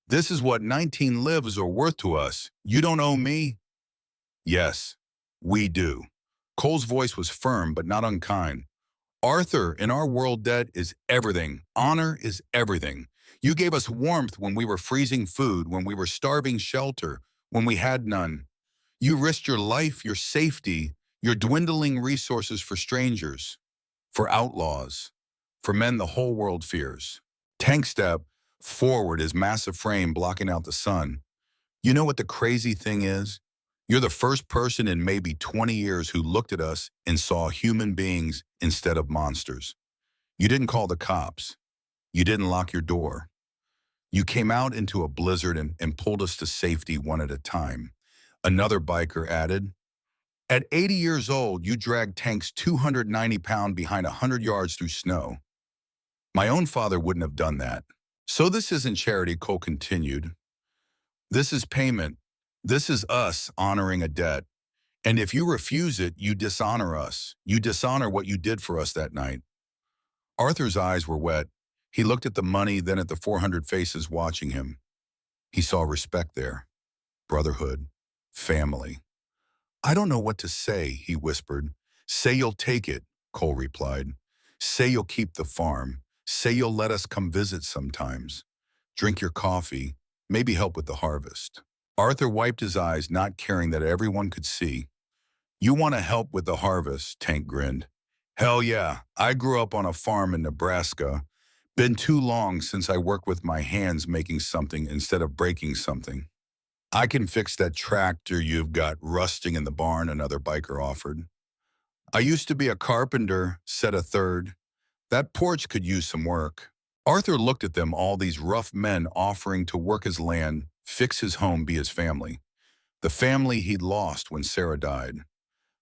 This is what 19 lives are worth to us. You don't owe me? Yes, we do. Cole's voice was firm but not unkind. Arthur, in our world, debt is everything. Honor is everything. You gave us warmth when we were freezing food, when we were starving shelter, when we had none. You risked your life, your safety, your dwindling resources for strangers, for outlaws, for men the whole world fears. Tank stepped forward, his massive frame blocking out the sun. You know what the crazy thing is? You're the first person in maybe 20 years who looked at us and saw human beings instead of monsters. You didn't call the cops. You didn't lock your door. You came out into a blizzard and pulled us to safety one at a time. Another biker added, at 80 years old, you dragged Tank's 290-pound behind 100 yards through snow. My own father wouldn't have done that. So this isn't charity, Cole continued. This is payment. This is us honoring a debt. And if you refuse it, you dishonor us. You dishonor what you did for us that night. Arthur's eyes were wet. He looked at the money, then at the 400 faces watching him. He saw respect there. Brotherhood. Family. I don't know what to say, he whispered. Say you'll take it, Cole replied. Say you'll keep the farm. Say you'll let us come visit sometimes. Drink your coffee, maybe help with the harvest. Arthur wiped his eyes, not caring that everyone could see. You want to help with the harvest, Tank grinned. Hell yeah, I grew up on a farm in Nebraska. Been too long since I worked with my hands making something instead of breaking something. I can fix that tractor you've got rusting in the barn, another biker offered. I used to be a carpenter, said a third. That porch could use some work. Arthur looked at them, all these rough men offering to work his land, fix his home, be his family. The family he'd lost when Sarah died.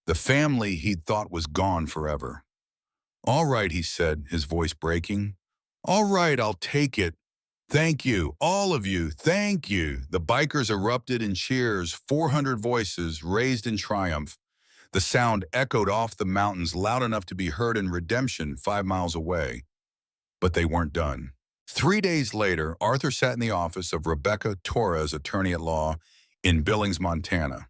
The family he'd thought was gone forever. All right, he said, his voice breaking. All right, I'll take it. Thank you, all of you, thank you. The bikers erupted in cheers, 400 voices raised in triumph. The sound echoed off the mountains loud enough to be heard in Redemption 5 miles away. But they weren't done. 3 days later, Arthur sat in the office of Rebecca Torres, attorney at law, in Billings, Montana.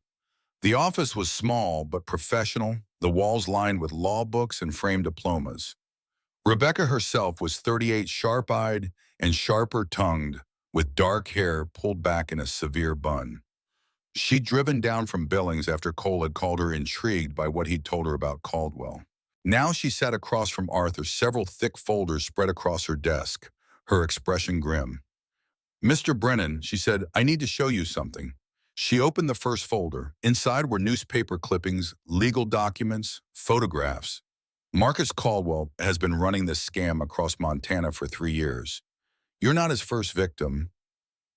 The office was small but professional, the walls lined with law books and framed diplomas. Rebecca herself was 38, sharp-eyed and sharper-tongued, with dark hair pulled back in a severe bun. She'd driven down from Billings after Cole had called her, intrigued by what he'd told her about Caldwell. Now she sat across from Arthur, several thick folders spread across her desk, her expression grim. Mr. Brennan, she said, I need to show you something. She opened the first folder. Inside were newspaper clippings, legal documents, photographs. Marcus Caldwell has been running this scam across Montana for 3 years. You're not his first victim.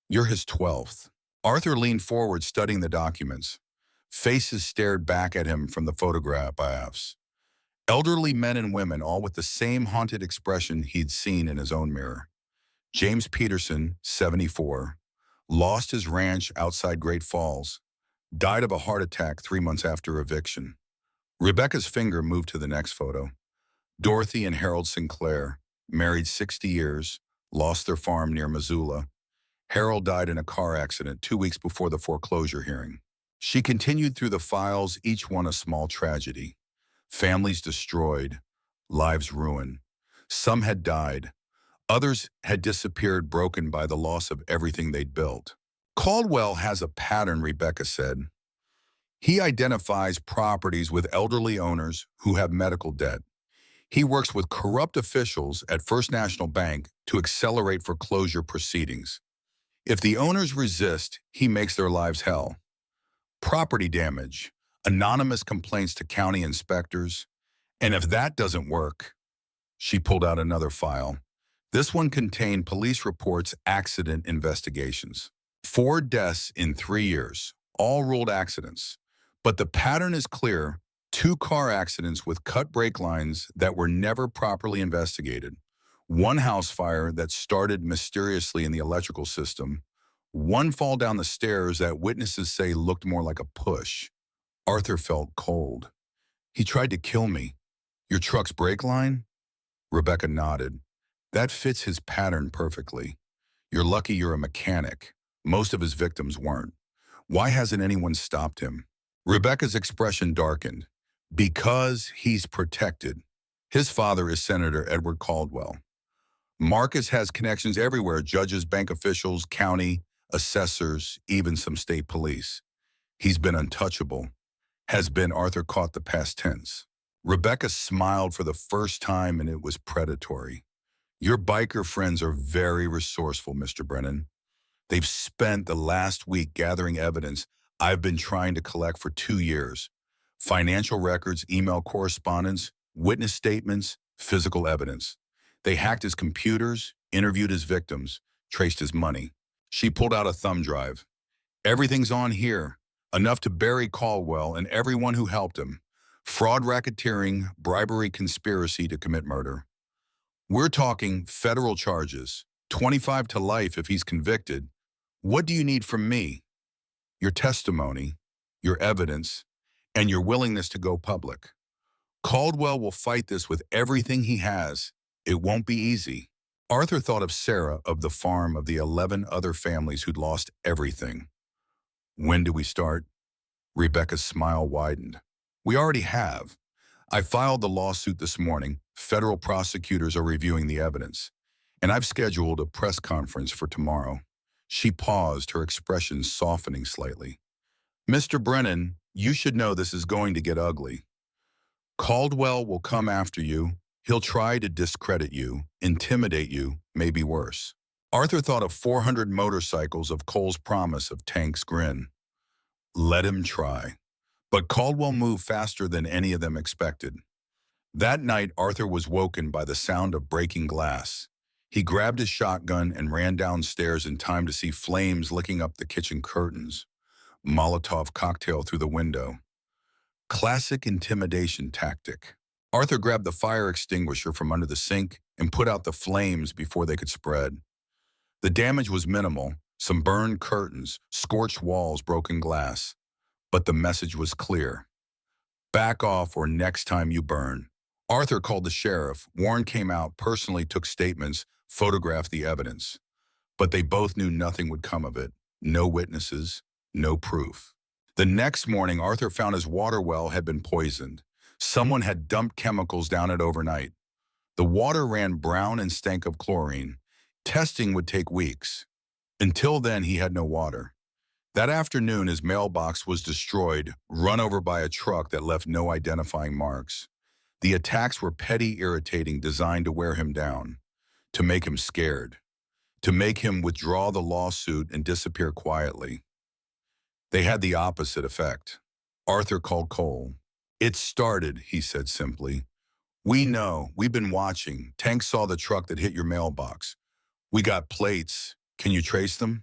You're his 12th. Arthur leaned forward, studying the documents. Faces stared back at him from the photographs. Elderly men and women, all with the same haunted expression he'd seen in his own mirror. James Peterson, 74, lost his ranch outside Great Falls, died of a heart attack 3 months after eviction. Rebecca's finger moved to the next photo. Dorothy and Harold Sinclair, married 60 years, lost their farm near Missoula. Harold died in a car accident 2 weeks before the foreclosure hearing. She continued through the files, each one a small tragedy. Families destroyed, lives ruined. Some had died. Others had disappeared, broken by the loss of everything they'd built. Caldwell has a pattern, Rebecca said. He identifies properties with elderly owners who have medical debt. He works with corrupt officials at First National Bank to accelerate foreclosure proceedings. If the owners resist, he makes their lives hell. Property damage, anonymous complaints to county inspectors, and if that doesn't work, she pulled out another file. This one contained police reports, accident investigations. 4 deaths in 3 years, all ruled accidents. But the pattern is clear: 2 car accidents with cut brake lines that were never properly investigated. 1 house fire that started mysteriously in the electrical system. 1 fall down the stairs that witnesses say looked more like a push. Arthur felt cold. He tried to kill me. Your truck's brake line? Rebecca nodded. That fits his pattern perfectly. You're lucky you're a mechanic. Most of his victims weren't. Why hasn't anyone stopped him? Rebecca's expression darkened. Because he's protected. His father is Senator Edward Caldwell. Marcus has connections everywhere: judges, bank officials, county, assessors, even some state police. He's been untouchable. Has been. Arthur caught the past tense. Rebecca smiled for the first time, and it was predatory. Your biker friends are very resourceful, Mr. Brennan. They've spent the last week gathering evidence I've been trying to collect for 2 years. Financial records, email correspondence, witness statements, physical evidence. They hacked his computers, interviewed his victims, traced his money. She pulled out a thumb drive. Everything's on here, enough to bury Caldwell and everyone who helped him. Fraud, racketeering, bribery, conspiracy to commit murder. We're talking federal charges, 25 to life if he's convicted. What do you need from me? Your testimony, your evidence, and your willingness to go public. Caldwell will fight this with everything he has. It won't be easy. Arthur thought of Sarah, of the farm, of the 11 other families who'd lost everything. When do we start? Rebecca's smile widened. We already have. I filed the lawsuit this morning. Federal prosecutors are reviewing the evidence. And I've scheduled a press conference for tomorrow. She paused, her expression softening slightly. Mr. Brennan, you should know this is going to get ugly. Caldwell will come after you. He'll try to discredit you, intimidate you, maybe worse. Arthur thought of 400 motorcycles, of Cole's promise, of Tank's grin. Let him try. But Caldwell moved faster than any of them expected. That night, Arthur was woken by the sound of breaking glass. He grabbed his shotgun and ran downstairs in time to see flames licking up the kitchen curtains. Molotov cocktail through the window. Classic intimidation tactic. Arthur grabbed the fire extinguisher from under the sink and put out the flames before they could spread. The damage was minimal: some burned curtains, scorched walls, broken glass. But the message was clear. Back off or next time you burn. Arthur called the sheriff. Warren came out, personally took statements, photographed the evidence. But they both knew nothing would come of it. No witnesses, no proof. The next morning, Arthur found his water well had been poisoned. Someone had dumped chemicals down it overnight. The water ran brown and stank of chlorine. Testing would take weeks. Until then, he had no water. That afternoon, his mailbox was destroyed, run over by a truck that left no identifying marks. The attacks were petty, irritating, designed to wear him down, to make him scared, to make him withdraw the lawsuit and disappear quietly. They had the opposite effect. Arthur called Cole. It started, he said simply. We know, we've been watching. Tank saw the truck that hit your mailbox. We got plates. Can you trace them?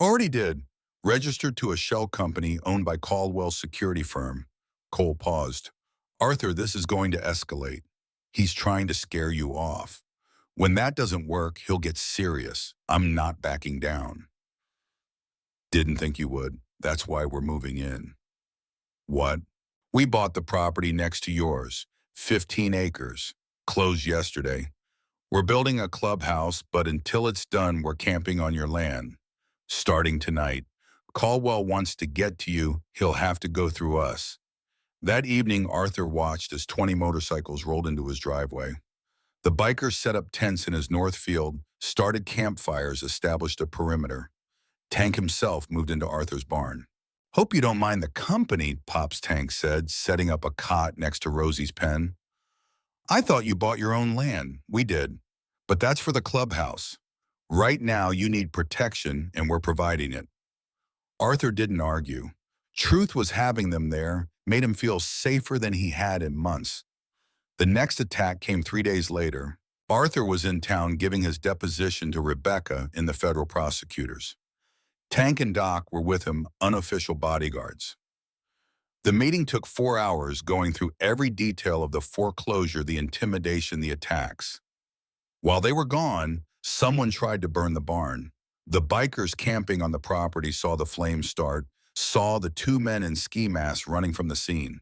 Already did. Registered to a shell company owned by Caldwell's security firm. Cole paused. Arthur, this is going to escalate. He's trying to scare you off. When that doesn't work, he'll get serious. I'm not backing down. Didn't think you would. That's why we're moving in. What? We bought the property next to yours. 15 acres. Closed yesterday. We're building a clubhouse, but until it's done, we're camping on your land. Starting tonight. Caldwell wants to get to you. He'll have to go through us. That evening, Arthur watched as 20 motorcycles rolled into his driveway. The bikers set up tents in his north field, started campfires, established a perimeter. Tank himself moved into Arthur's barn. "Hope you don't mind the company," Pop's Tank said, setting up a cot next to Rosie's pen. "I thought you bought your own land." "We did, but that's for the clubhouse. Right now, you need protection, and we're providing it." Arthur didn't argue. Truth was having them there made him feel safer than he had in months. The next attack came 3 days later. Arthur was in town giving his deposition to Rebecca and the federal prosecutors. Tank and Doc were with him, unofficial bodyguards. The meeting took 4 hours, going through every detail of the foreclosure, the intimidation, the attacks. While they were gone, someone tried to burn the barn. The bikers camping on the property saw the flames start, saw the 2 men in ski masks running from the scene.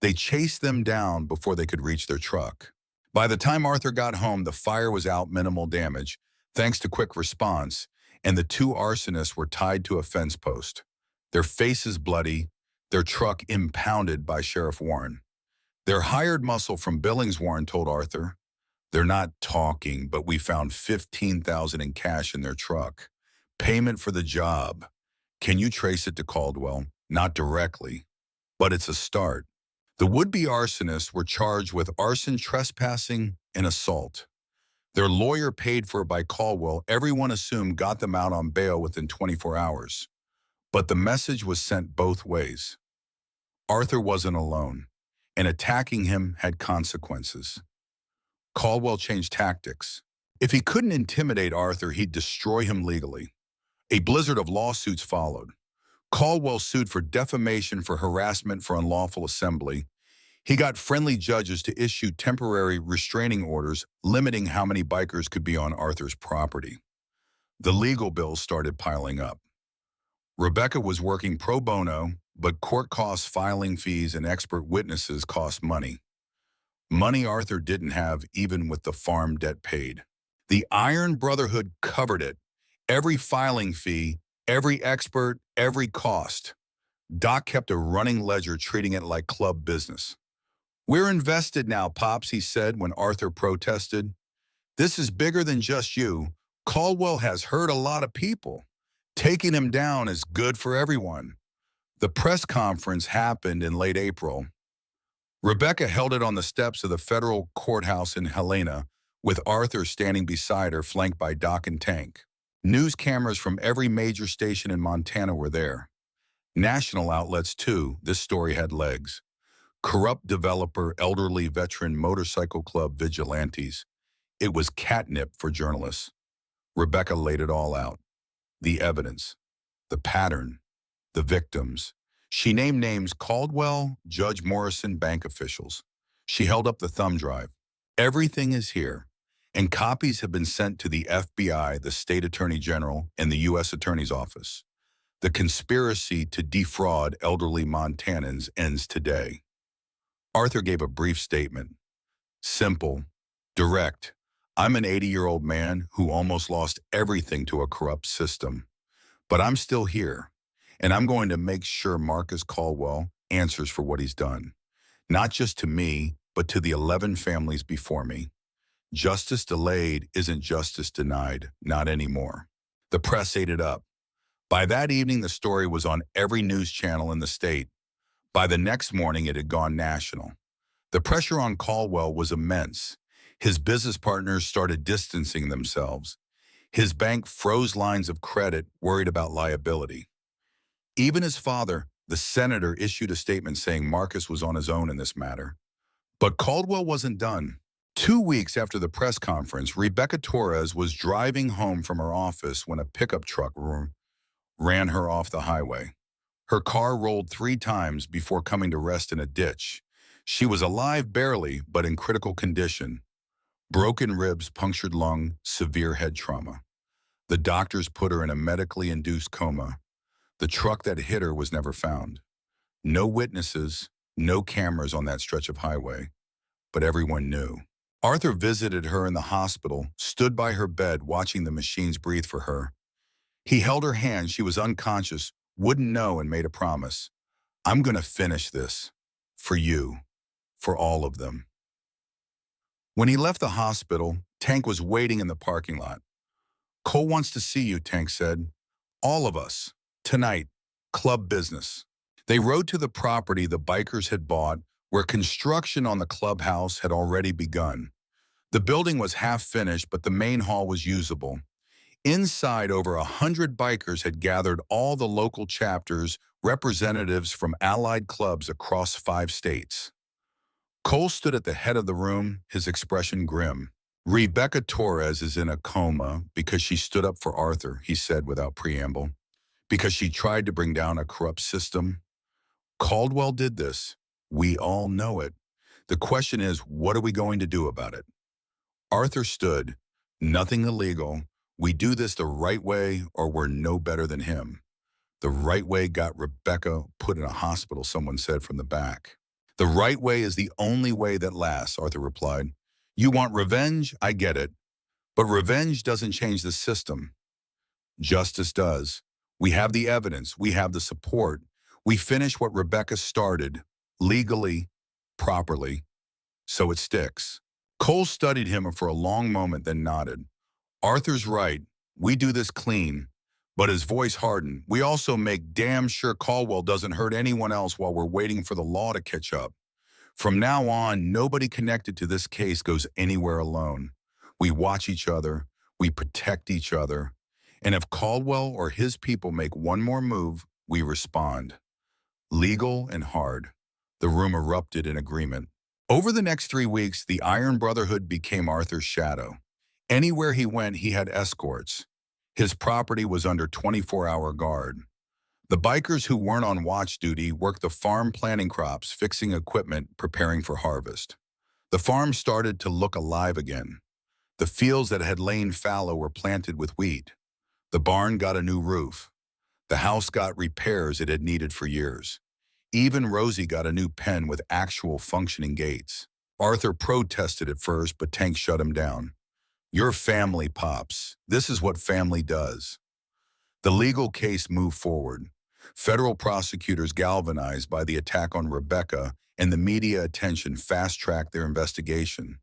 They chased them down before they could reach their truck. By the time Arthur got home, the fire was out, minimal damage, thanks to quick response, and the 2 arsonists were tied to a fence post, their faces bloody, their truck impounded by Sheriff Warren. Their hired muscle from Billings, Warren told Arthur. "They're not talking, but we found $15,000 in cash in their truck. Payment for the job. Can you trace it to Caldwell?" "Not directly, but it's a start." The would-be arsonists were charged with arson, trespassing, and assault. Their lawyer, paid for by Caldwell, everyone assumed got them out on bail within 24 hours. But the message was sent both ways. Arthur wasn't alone, and attacking him had consequences. Caldwell changed tactics. If he couldn't intimidate Arthur, he'd destroy him legally. A blizzard of lawsuits followed. Caldwell sued for defamation, for harassment, for unlawful assembly. He got friendly judges to issue temporary restraining orders limiting how many bikers could be on Arthur's property. The legal bills started piling up. Rebecca was working pro bono, but court costs, filing fees, and expert witnesses cost money. Money Arthur didn't have, even with the farm debt paid. The Iron Brotherhood covered it. Every filing fee, every expert, every cost. Doc kept a running ledger, treating it like club business. "We're invested now, Pops," he said when Arthur protested. "This is bigger than just you. Caldwell has hurt a lot of people. Taking him down is good for everyone." The press conference happened in late April. Rebecca held it on the steps of the federal courthouse in Helena, with Arthur standing beside her, flanked by Doc and Tank. News cameras from every major station in Montana were there. National outlets, too. This story had legs. Corrupt developer, elderly veteran motorcycle club vigilantes. It was catnip for journalists. Rebecca laid it all out. The evidence, the pattern, the victims. She named names: Caldwell, Judge Morrison, bank officials. She held up the thumb drive. "Everything is here, and copies have been sent to the FBI, the State Attorney General, and the U.S. Attorney's Office. The conspiracy to defraud elderly Montanans ends today." Arthur gave a brief statement. Simple, direct. "I'm an 80-year-old man who almost lost everything to a corrupt system. But I'm still here, and I'm going to make sure Marcus Caldwell answers for what he's done. Not just to me, but to the 11 families before me. Justice delayed isn't justice denied, not anymore." The press ate it up. By that evening, the story was on every news channel in the state. By the next morning, it had gone national. The pressure on Caldwell was immense. His business partners started distancing themselves. His bank froze lines of credit, worried about liability. Even his father, the senator, issued a statement saying Marcus was on his own in this matter. But Caldwell wasn't done. 2 weeks after the press conference, Rebecca Torres was driving home from her office when a pickup truck ran her off the highway. Her car rolled 3 times before coming to rest in a ditch. She was alive barely, but in critical condition. Broken ribs, punctured lung, severe head trauma. The doctors put her in a medically induced coma. The truck that hit her was never found. No witnesses, no cameras on that stretch of highway. But everyone knew. Arthur visited her in the hospital, stood by her bed watching the machines breathe for her. He held her hand. She was unconscious, wouldn't know and made a promise. I'm going to finish this. For you. For all of them. When he left the hospital, Tank was waiting in the parking lot. Cole wants to see you, Tank said. All of us. Tonight. Club business. They rode to the property the bikers had bought, where construction on the clubhouse had already begun. The building was half finished, but the main hall was usable. Inside, over 100 bikers had gathered, all the local chapters, representatives from allied clubs across 5 states. Cole stood at the head of the room, his expression grim. Rebecca Torres is in a coma because she stood up for Arthur, he said without preamble. Because she tried to bring down a corrupt system. Caldwell did this. We all know it. The question is, what are we going to do about it? Arthur stood. Nothing illegal. We do this the right way or we're no better than him. The right way got Rebecca put in a hospital, someone said from the back. The right way is the only way that lasts, Arthur replied. You want revenge? I get it. But revenge doesn't change the system. Justice does. We have the evidence. We have the support. We finish what Rebecca started, legally, properly, so it sticks. Cole studied him for a long moment, then nodded. Arthur's right. We do this clean. But his voice hardened. We also make damn sure Caldwell doesn't hurt anyone else while we're waiting for the law to catch up. From now on, nobody connected to this case goes anywhere alone. We watch each other. We protect each other. And if Caldwell or his people make one more move, we respond. Legal and hard. The room erupted in agreement. Over the next 3 weeks, the Iron Brotherhood became Arthur's shadow. Anywhere he went, he had escorts. His property was under 24-hour guard. The bikers who weren't on watch duty worked the farm planting crops, fixing equipment, preparing for harvest. The farm started to look alive again. The fields that had lain fallow were planted with wheat. The barn got a new roof. The house got repairs it had needed for years. Even Rosie got a new pen with actual functioning gates. Arthur protested at first, but Tank shut him down. Your family, Pops. This is what family does. The legal case moved forward. Federal prosecutors, galvanized by the attack on Rebecca and the media attention, fast-tracked their investigation.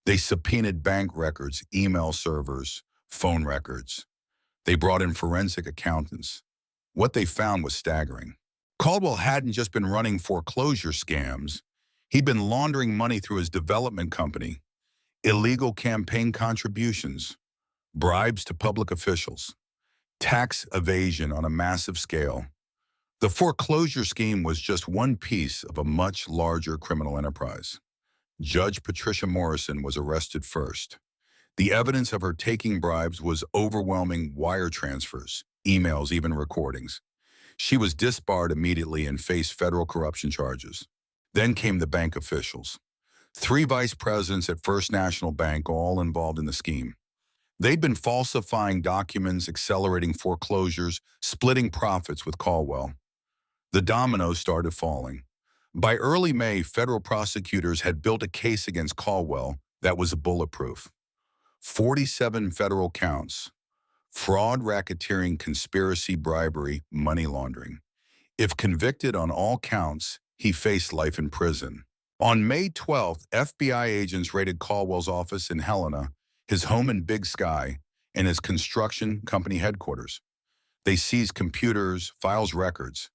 They subpoenaed bank records, email servers, phone records. They brought in forensic accountants. What they found was staggering. Caldwell hadn't just been running foreclosure scams. He'd been laundering money through his development company. Illegal campaign contributions, bribes to public officials, tax evasion on a massive scale. The foreclosure scheme was just one piece of a much larger criminal enterprise. Judge Patricia Morrison was arrested first. The evidence of her taking bribes was overwhelming: wire transfers, emails, even recordings. She was disbarred immediately and faced federal corruption charges. Then came the bank officials. 3 vice presidents at First National Bank, all involved in the scheme. They'd been falsifying documents, accelerating foreclosures, splitting profits with Caldwell. The dominoes started falling. By early May, federal prosecutors had built a case against Caldwell that was bulletproof. 47 federal counts: fraud, racketeering, conspiracy, bribery, money laundering. If convicted on all counts, he faced life in prison. On May 12th, FBI agents raided Caldwell's office in Helena, his home in Big Sky, and his construction company headquarters. They seized computers, files, records.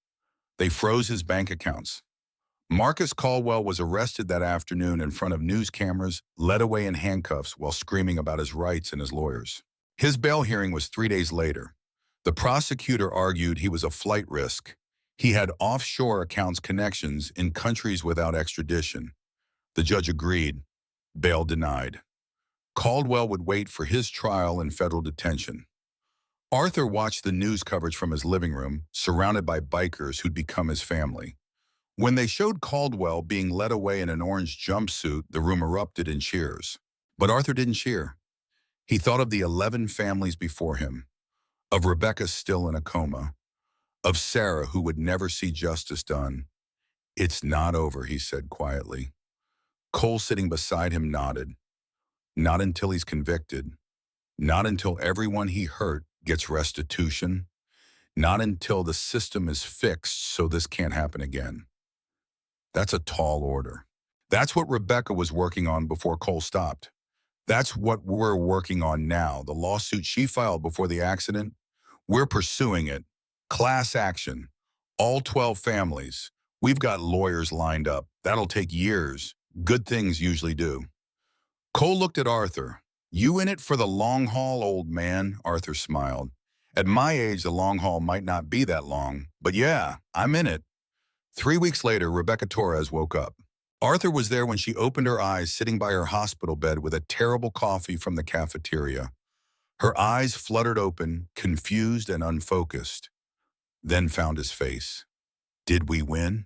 They froze his bank accounts. Marcus Caldwell was arrested that afternoon in front of news cameras, led away in handcuffs while screaming about his rights and his lawyers. His bail hearing was 3 days later. The prosecutor argued he was a flight risk. He had offshore accounts connections in countries without extradition. The judge agreed. Bail denied. Caldwell would wait for his trial in federal detention. Arthur watched the news coverage from his living room, surrounded by bikers who'd become his family. When they showed Caldwell being led away in an orange jumpsuit, the room erupted in cheers. But Arthur didn't cheer. He thought of the 11 families before him, of Rebecca still in a coma, of Sarah who would never see justice done. It's not over, he said quietly. Cole, sitting beside him, nodded. Not until he's convicted. Not until everyone he hurt gets restitution. Not until the system is fixed so this can't happen again. That's a tall order. That's what Rebecca was working on before Cole stopped. That's what we're working on now. The lawsuit she filed before the accident, we're pursuing it. Class action. All 12 families. We've got lawyers lined up. That'll take years. Good things usually do. Cole looked at Arthur. You in it for the long haul, old man? Arthur smiled. At my age, the long haul might not be that long, but yeah, I'm in it. 3 weeks later, Rebecca Torres woke up. Arthur was there when she opened her eyes, sitting by her hospital bed with a terrible coffee from the cafeteria. Her eyes fluttered open, confused and unfocused, then found his face. Did we win?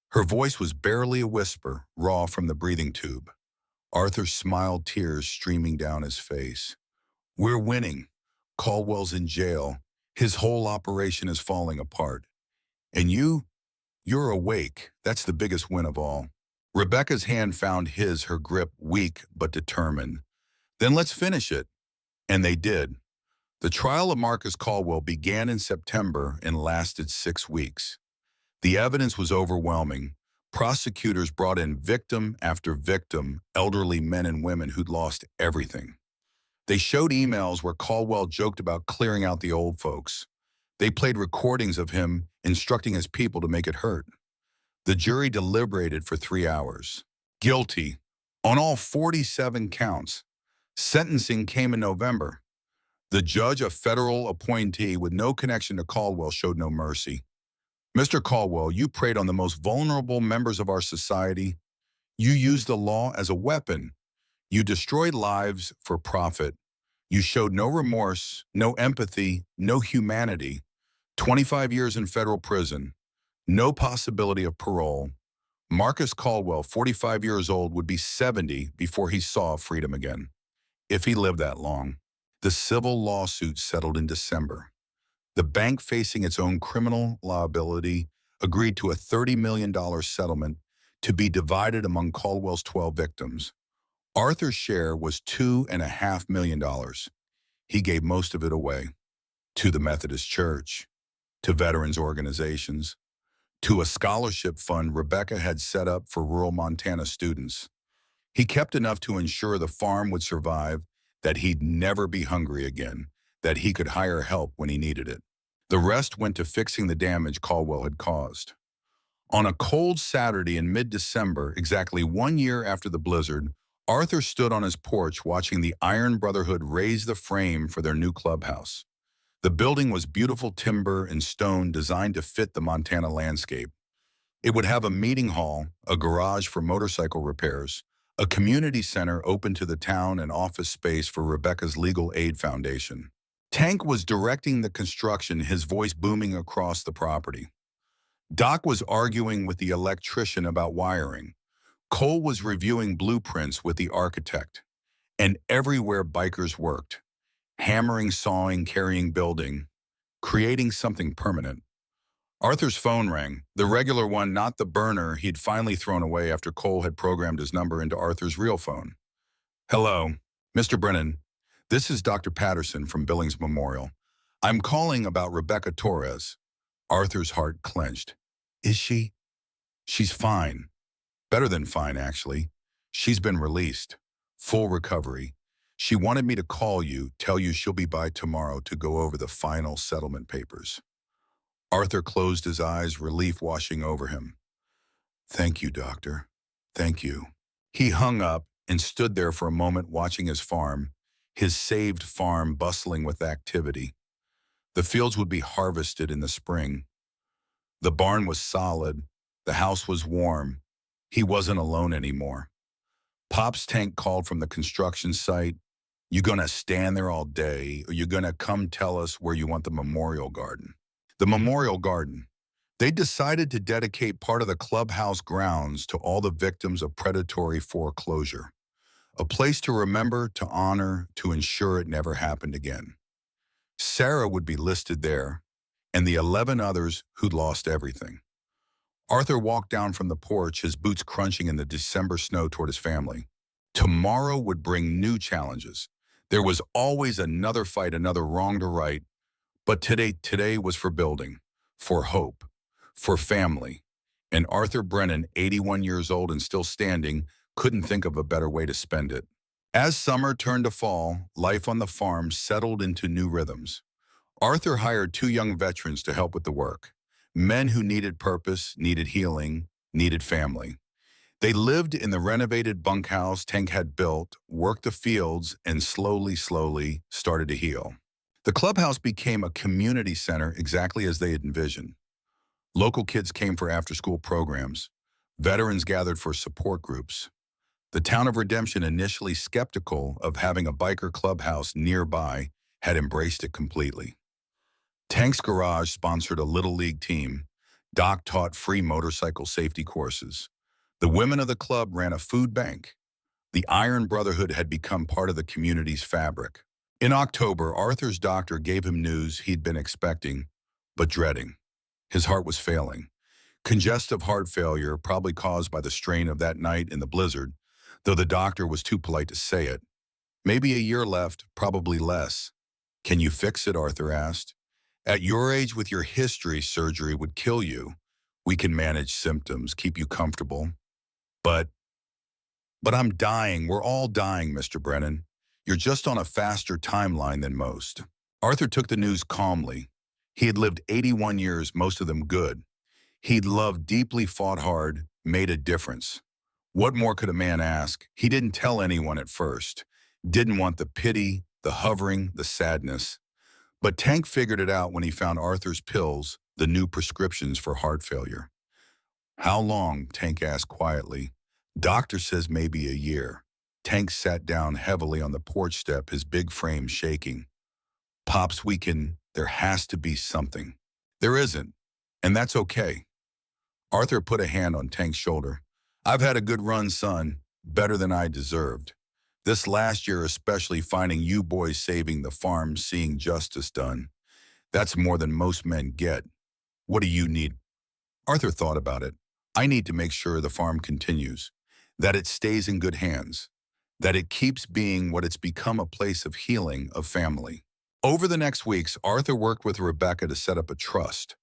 Her voice was barely a whisper, raw from the breathing tube. Arthur smiled, tears streaming down his face. We're winning. Caldwell's in jail. His whole operation is falling apart. And you're awake. That's the biggest win of all. Rebecca's hand found his, her grip weak but determined. Then let's finish it. And they did. The trial of Marcus Caldwell began in September and lasted 6 weeks. The evidence was overwhelming. Prosecutors brought in victim after victim, elderly men and women who'd lost everything. They showed emails where Caldwell joked about clearing out the old folks. They played recordings of him instructing his people to make it hurt. The jury deliberated for 3 hours. Guilty on all 47 counts. Sentencing came in November. The judge, a federal appointee with no connection to Caldwell, showed no mercy. Mr. Caldwell, you preyed on the most vulnerable members of our society. You used the law as a weapon. You destroyed lives for profit. You showed no remorse, no empathy, no humanity. 25 years in federal prison. No possibility of parole. Marcus Caldwell, 45 years old, would be 70 before he saw freedom again, if he lived that long. The civil lawsuit settled in December. The bank, facing its own criminal liability, agreed to a $30 million settlement to be divided among Caldwell's 12 victims. Arthur's share was $2.5 million. He gave most of it away to the Methodist Church, to veterans organizations, to a scholarship fund Rebecca had set up for rural Montana students. He kept enough to ensure the farm would survive, that he'd never be hungry again, that he could hire help when he needed it. The rest went to fixing the damage Caldwell had caused. On a cold Saturday in mid-December, exactly 1 year after the blizzard, Arthur stood on his porch watching the Iron Brotherhood raise the frame for their new clubhouse. The building was beautiful timber and stone designed to fit the Montana landscape. It would have a meeting hall, a garage for motorcycle repairs, a community center open to the town, and office space for Rebecca's Legal Aid Foundation. Tank was directing the construction, his voice booming across the property. Doc was arguing with the electrician about wiring. Cole was reviewing blueprints with the architect. And everywhere bikers worked, hammering, sawing, carrying, building, creating something permanent. Arthur's phone rang, the regular one, not the burner he'd finally thrown away after Cole had programmed his number into Arthur's real phone. Hello, Mr. Brennan. This is Dr. Patterson from Billings Memorial. I'm calling about Rebecca Torres. Arthur's heart clenched. Is she? She's fine. Better than fine, actually. She's been released. Full recovery. She wanted me to call you, tell you she'll be by tomorrow to go over the final settlement papers. Arthur closed his eyes, relief washing over him. Thank you, doctor. Thank you. He hung up and stood there for a moment watching his farm, his saved farm bustling with activity. The fields would be harvested in the spring. The barn was solid. The house was warm. He wasn't alone anymore. Pop's Tank called from the construction site. You gonna stand there all day, or you gonna come tell us where you want the memorial garden? The memorial garden. They decided to dedicate part of the clubhouse grounds to all the victims of predatory foreclosure. A place to remember, to honor, to ensure it never happened again. Sarah would be listed there, and the 11 others who'd lost everything. Arthur walked down from the porch, his boots crunching in the December snow, toward his family. Tomorrow would bring new challenges. There was always another fight, another wrong to right, But today was for building, for hope, for family. And Arthur Brennan, 81 years old and still standing, couldn't think of a better way to spend it. As summer turned to fall, life on the farm settled into new rhythms. Arthur hired two young veterans to help with the work. Men who needed purpose, needed healing, needed family. They lived in the renovated bunkhouse Tank had built, worked the fields, and slowly started to heal. The clubhouse became a community center exactly as they had envisioned. Local kids came for after-school programs. Veterans gathered for support groups. The town of Redemption, initially skeptical of having a biker clubhouse nearby, had embraced it completely. Tank's Garage sponsored a Little League team. Doc taught free motorcycle safety courses. The women of the club ran a food bank. The Iron Brotherhood had become part of the community's fabric. In October, Arthur's doctor gave him news he'd been expecting, but dreading. His heart was failing. Congestive heart failure, probably caused by the strain of that night in the blizzard, though the doctor was too polite to say it. Maybe a year left, probably less. Can you fix it, Arthur asked. At your age with your history, surgery would kill you. We can manage symptoms, keep you comfortable. But I'm dying. We're all dying, Mr. Brennan. You're just on a faster timeline than most. Arthur took the news calmly. He had lived 81 years, most of them good. He'd loved deeply, fought hard, made a difference. What more could a man ask? He didn't tell anyone at first. Didn't want the pity, the hovering, the sadness. But Tank figured it out when he found Arthur's pills, the new prescriptions for heart failure. How long? Tank asked quietly. Doctor says maybe a year. Tank sat down heavily on the porch step, his big frame shaking. Pops, there has to be something. There isn't, and that's okay. Arthur put a hand on Tank's shoulder. I've had a good run, son, better than I deserved. This last year especially, finding you boys saving the farm, seeing justice done. That's more than most men get. What do you need? Arthur thought about it. I need to make sure the farm continues, that it stays in good hands, that it keeps being what it's become, a place of healing, of family. Over the next weeks, Arthur worked with Rebecca to set up a trust.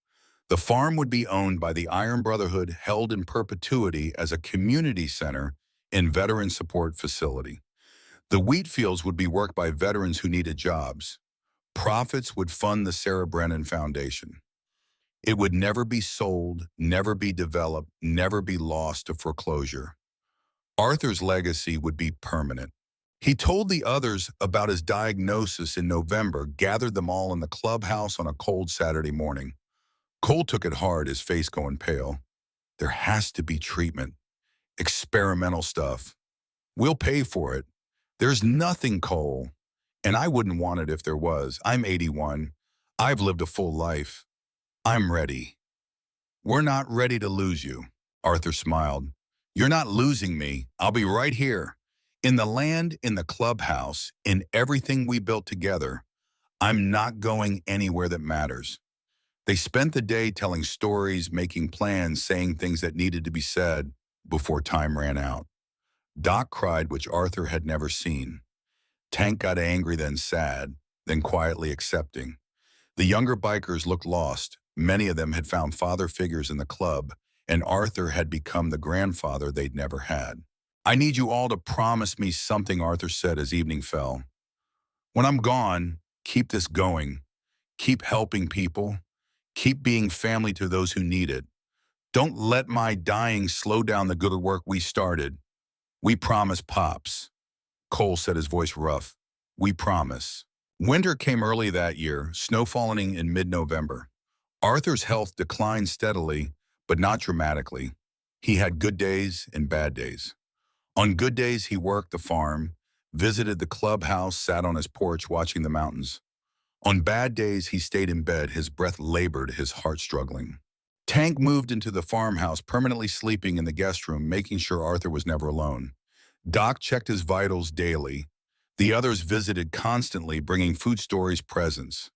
The farm would be owned by the Iron Brotherhood, held in perpetuity as a community center and veteran support facility. The wheat fields would be worked by veterans who needed jobs. Profits would fund the Sarah Brennan Foundation. It would never be sold, never be developed, never be lost to foreclosure. Arthur's legacy would be permanent. He told the others about his diagnosis in November, gathered them all in the clubhouse on a cold Saturday morning. Cole took it hard, his face going pale. There has to be treatment. Experimental stuff. We'll pay for it. There's nothing, Cole. And I wouldn't want it if there was. I'm 81. I've lived a full life. I'm ready. We're not ready to lose you, Arthur smiled. You're not losing me. I'll be right here. In the land, in the clubhouse, in everything we built together. I'm not going anywhere that matters. They spent the day telling stories, making plans, saying things that needed to be said before time ran out. Doc cried, which Arthur had never seen. Tank got angry, then sad, then quietly accepting. The younger bikers looked lost. Many of them had found father figures in the club, and Arthur had become the grandfather they'd never had. I need you all to promise me something, Arthur said as evening fell. When I'm gone, keep this going. Keep helping people. Keep being family to those who need it. Don't let my dying slow down the good work we started. We promise, Pops. Cole said, his voice rough. We promise. Winter came early that year, snow falling in mid-November. Arthur's health declined steadily, but not dramatically. He had good days and bad days. On good days, he worked the farm, visited the clubhouse, sat on his porch watching the mountains. On bad days, he stayed in bed, his breath labored, his heart struggling. Tank moved into the farmhouse, permanently sleeping in the guest room, making sure Arthur was never alone. Doc checked his vitals daily. The others visited constantly, bringing food stories, presents.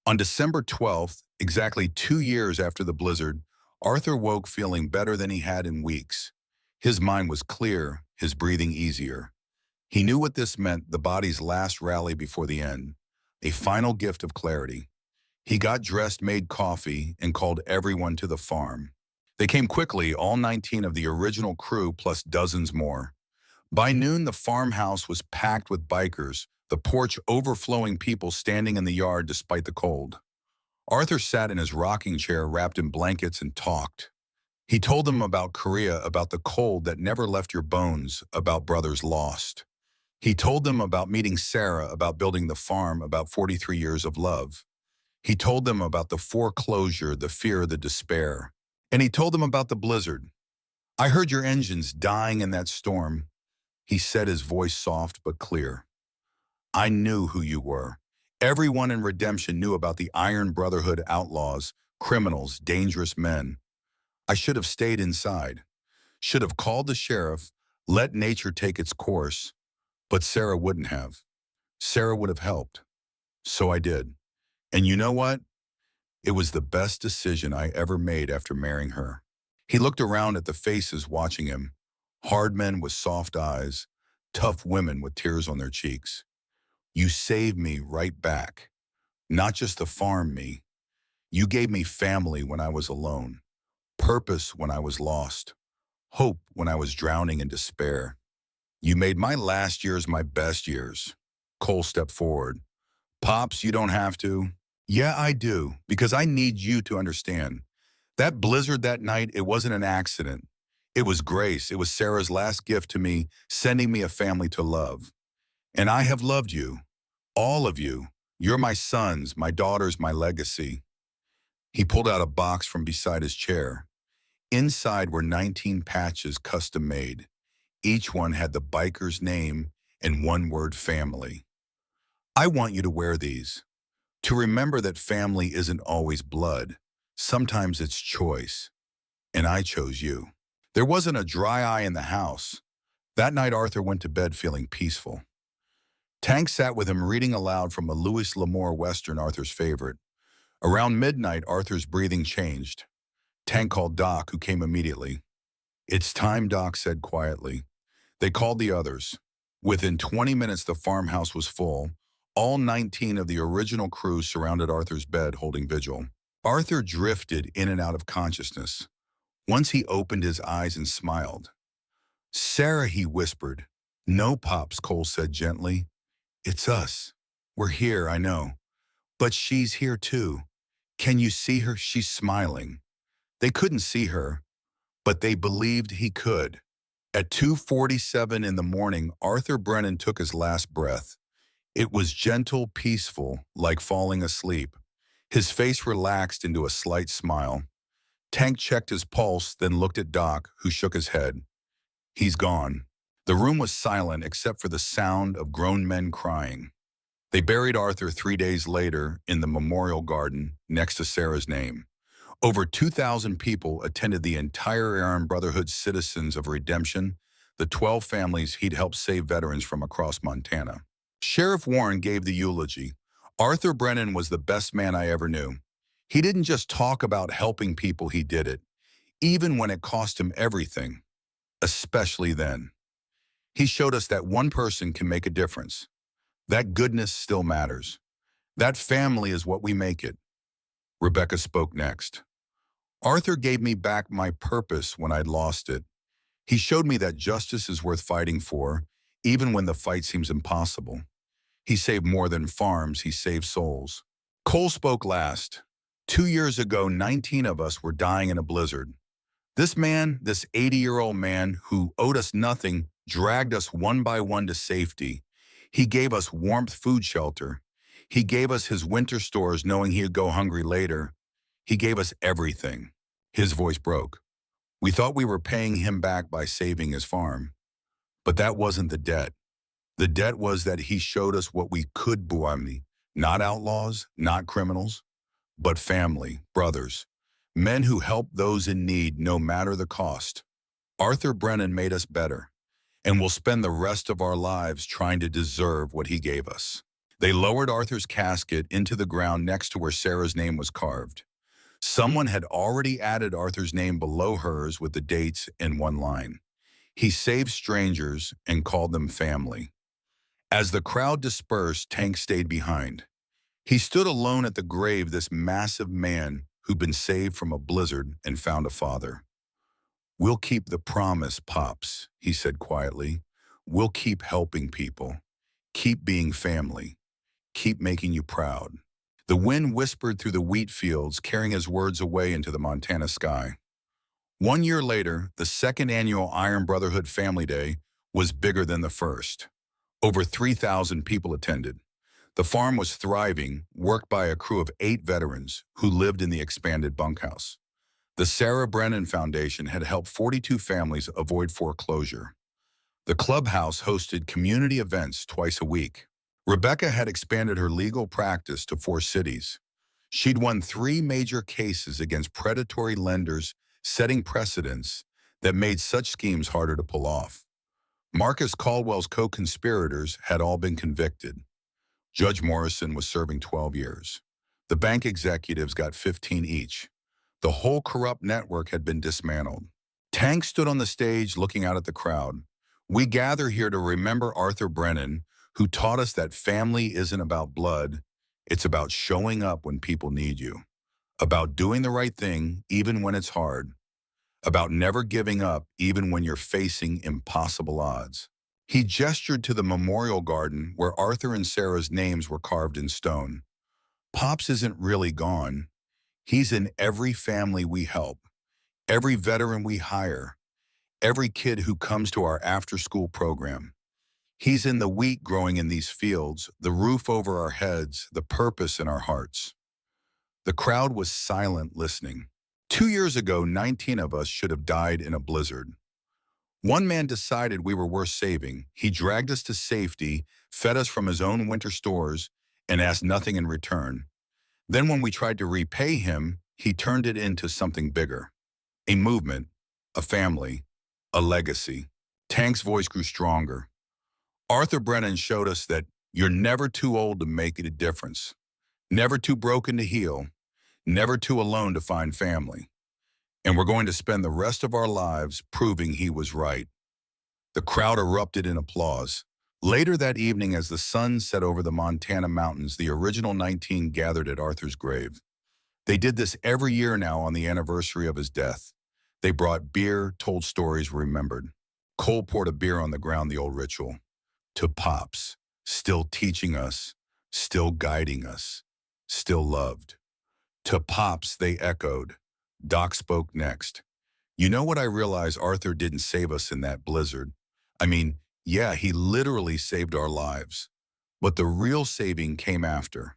On December 12th, exactly 2 years after the blizzard, Arthur woke feeling better than he had in weeks. His mind was clear, his breathing easier. He knew what this meant, the body's last rally before the end, a final gift of clarity. He got dressed, made coffee, and called everyone to the farm. They came quickly, all 19 of the original crew plus dozens more. By noon, the farmhouse was packed with bikers, the porch overflowing, people standing in the yard despite the cold. Arthur sat in his rocking chair wrapped in blankets and talked. He told them about Korea, about the cold that never left your bones, about brothers lost. He told them about meeting Sarah, about building the farm, about 43 years of love. He told them about the foreclosure, the fear, the despair. And he told them about the blizzard. I heard your engines dying in that storm, he said, his voice soft but clear. I knew who you were. Everyone in Redemption knew about the Iron Brotherhood, outlaws, criminals, dangerous men. I should have stayed inside, should have called the sheriff, let nature take its course, but Sarah wouldn't have. Sarah would have helped. So I did. And you know what? It was the best decision I ever made after marrying her. He looked around at the faces watching him, hard men with soft eyes, tough women with tears on their cheeks. You saved me right back. Not just the farm me. You gave me family when I was alone, purpose when I was lost, hope when I was drowning in despair. You made my last years my best years. Cole stepped forward. Pops, you don't have to. Yeah, I do, because I need you to understand. That blizzard that night, it wasn't an accident. It was grace. It was Sarah's last gift to me, sending me a family to love. And I have loved you, all of you. You're my sons, my daughters, my legacy. He pulled out a box from beside his chair. Inside were 19 patches custom made. Each one had the biker's name and one word, family. I want you to wear these, to remember that family isn't always blood. Sometimes it's choice. And I chose you. There wasn't a dry eye in the house. That night, Arthur went to bed feeling peaceful. Tank sat with him reading aloud from a Louis L'Amour Western, Arthur's favorite. Around midnight, Arthur's breathing changed. Tank called Doc, who came immediately. It's time, Doc said quietly. They called the others. Within 20 minutes, the farmhouse was full. All 19 of the original crew surrounded Arthur's bed, holding vigil. Arthur drifted in and out of consciousness. Once he opened his eyes and smiled. Sarah, he whispered. No, Pops, Cole said gently. It's us. We're here, I know. But she's here too. Can you see her? She's smiling. They couldn't see her, but they believed he could. At 2:47 in the morning, Arthur Brennan took his last breath. It was gentle, peaceful, like falling asleep. His face relaxed into a slight smile. Tank checked his pulse, then looked at Doc, who shook his head. He's gone. The room was silent except for the sound of grown men crying. They buried Arthur 3 days later in the memorial garden next to Sarah's name. Over 2,000 people attended, the entire Iron Brotherhood, citizens of Redemption, the 12 families he'd helped save veterans from across Montana. Sheriff Warren gave the eulogy. Arthur Brennan was the best man I ever knew. He didn't just talk about helping people, he did it, even when it cost him everything, especially then. He showed us that one person can make a difference. That goodness still matters. That family is what we make it. Rebecca spoke next. Arthur gave me back my purpose when I'd lost it. He showed me that justice is worth fighting for, even when the fight seems impossible. He saved more than farms, he saved souls. Cole spoke last. 2 years ago, 19 of us were dying in a blizzard. This man, this 80-year-old man who owed us nothing, dragged us one by one to safety. He gave us warmth, food, shelter. He gave us his winter stores knowing he'd go hungry later. He gave us everything. His voice broke. We thought we were paying him back by saving his farm. But that wasn't the debt. The debt was that he showed us what we could be. Not outlaws, not criminals, but family, brothers, men who help those in need no matter the cost. Arthur Brennan made us better, and we'll spend the rest of our lives trying to deserve what he gave us. They lowered Arthur's casket into the ground next to where Sarah's name was carved. Someone had already added Arthur's name below hers with the dates in one line. He saved strangers and called them family. As the crowd dispersed, Tank stayed behind. He stood alone at the grave, this massive man who'd been saved from a blizzard and found a father. "We'll keep the promise, Pops," he said quietly. "We'll keep helping people. Keep being family. Keep making you proud." The wind whispered through the wheat fields, carrying his words away into the Montana sky. 1 year later, the second annual Iron Brotherhood Family Day was bigger than the first. Over 3,000 people attended. The farm was thriving, worked by a crew of 8 veterans who lived in the expanded bunkhouse. The Sarah Brennan Foundation had helped 42 families avoid foreclosure. The clubhouse hosted community events twice a week. Rebecca had expanded her legal practice to 4 cities. She'd won 3 major cases against predatory lenders, setting precedents that made such schemes harder to pull off. Marcus Caldwell's co-conspirators had all been convicted. Judge Morrison was serving 12 years. The bank executives got 15 each. The whole corrupt network had been dismantled. Tank stood on the stage looking out at the crowd. "We gather here to remember Arthur Brennan, who taught us that family isn't about blood, it's about showing up when people need you, about doing the right thing even when it's hard, about never giving up even when you're facing impossible odds." He gestured to the memorial garden where Arthur and Sarah's names were carved in stone. "Pops isn't really gone. He's in every family we help, every veteran we hire, every kid who comes to our after-school program. He's in the wheat growing in these fields, the roof over our heads, the purpose in our hearts." The crowd was silent, listening. 2 years ago, 19 of us should have died in a blizzard. One man decided we were worth saving. He dragged us to safety, fed us from his own winter stores, and asked nothing in return. Then when we tried to repay him, he turned it into something bigger. A movement, a family, a legacy. Tank's voice grew stronger. "Arthur Brennan showed us that you're never too old to make a difference, never too broken to heal, never too alone to find family. And we're going to spend the rest of our lives proving he was right." The crowd erupted in applause. Later that evening, as the sun set over the Montana mountains, the original 19 gathered at Arthur's grave. They did this every year now on the anniversary of his death. They brought beer, told stories, remembered. Cole poured a beer on the ground, the old ritual. "To Pops, still teaching us, still guiding us, still loved." "To Pops," they echoed. Doc spoke next. "You know what I realize? Arthur didn't save us in that blizzard. I mean, yeah, he literally saved our lives. But the real saving came after.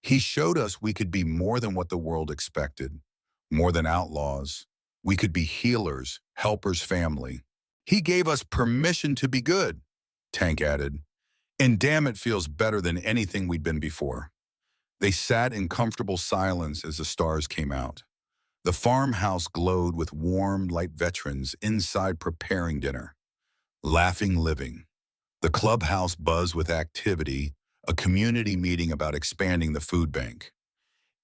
He showed us we could be more than what the world expected, more than outlaws. We could be healers, helpers, family. He gave us permission to be good," Tank added. "And damn, it feels better than anything we'd been before." They sat in comfortable silence as the stars came out. The farmhouse glowed with warm, light veterans inside preparing dinner. Laughing, living. The clubhouse buzzed with activity, a community meeting about expanding the food bank.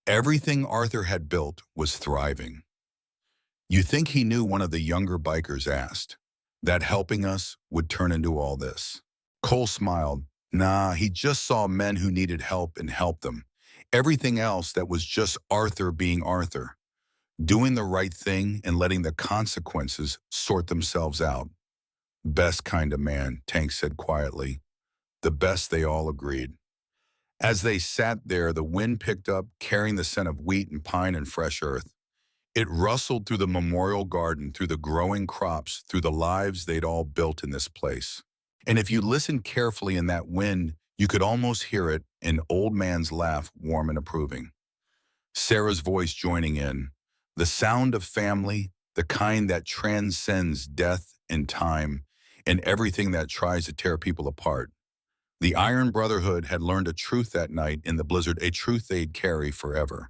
Everything Arthur had built was thriving. "You think he knew?" one of the younger bikers asked. "That helping us would turn into all this?" Cole smiled. "Nah, he just saw men who needed help and helped them. Everything else, that was just Arthur being Arthur. Doing the right thing and letting the consequences sort themselves out." "Best kind of man," Tank said quietly. "The best," they all agreed. As they sat there, the wind picked up, carrying the scent of wheat and pine and fresh earth. It rustled through the memorial garden, through the growing crops, through the lives they'd all built in this place. And if you listened carefully in that wind, you could almost hear it, an old man's laugh, warm and approving. Sarah's voice joining in. The sound of family, the kind that transcends death and time, and everything that tries to tear people apart. The Iron Brotherhood had learned a truth that night in the blizzard, a truth they'd carry forever.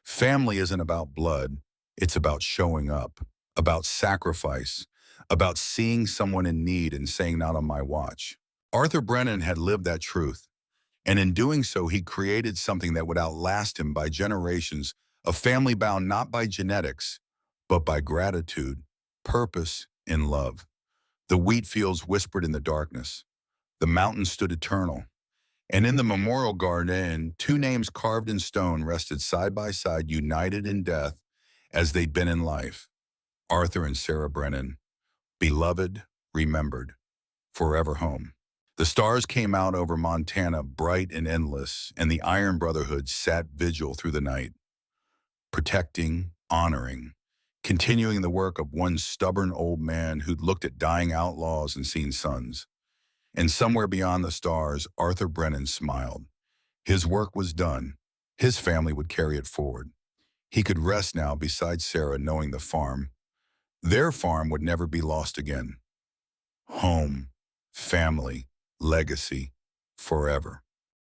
Family isn't about blood, it's about showing up, about sacrifice, about seeing someone in need and saying, "Not on my watch." Arthur Brennan had lived that truth, and in doing so, he created something that would outlast him by generations, a family bound not by genetics, but by gratitude, purpose, and love. The wheat fields whispered in the darkness. The mountains stood eternal. And in the memorial garden, two names carved in stone rested side by side, united in death as they'd been in life. Arthur and Sarah Brennan, beloved, remembered, forever home. The stars came out over Montana, bright and endless, and the Iron Brotherhood sat vigil through the night, protecting, honoring, continuing the work of one stubborn old man who'd looked at dying outlaws and seen sons. And somewhere beyond the stars, Arthur Brennan smiled. His work was done. His family would carry it forward. He could rest now beside Sarah, knowing their farm would never be lost again. Home, family, legacy, forever.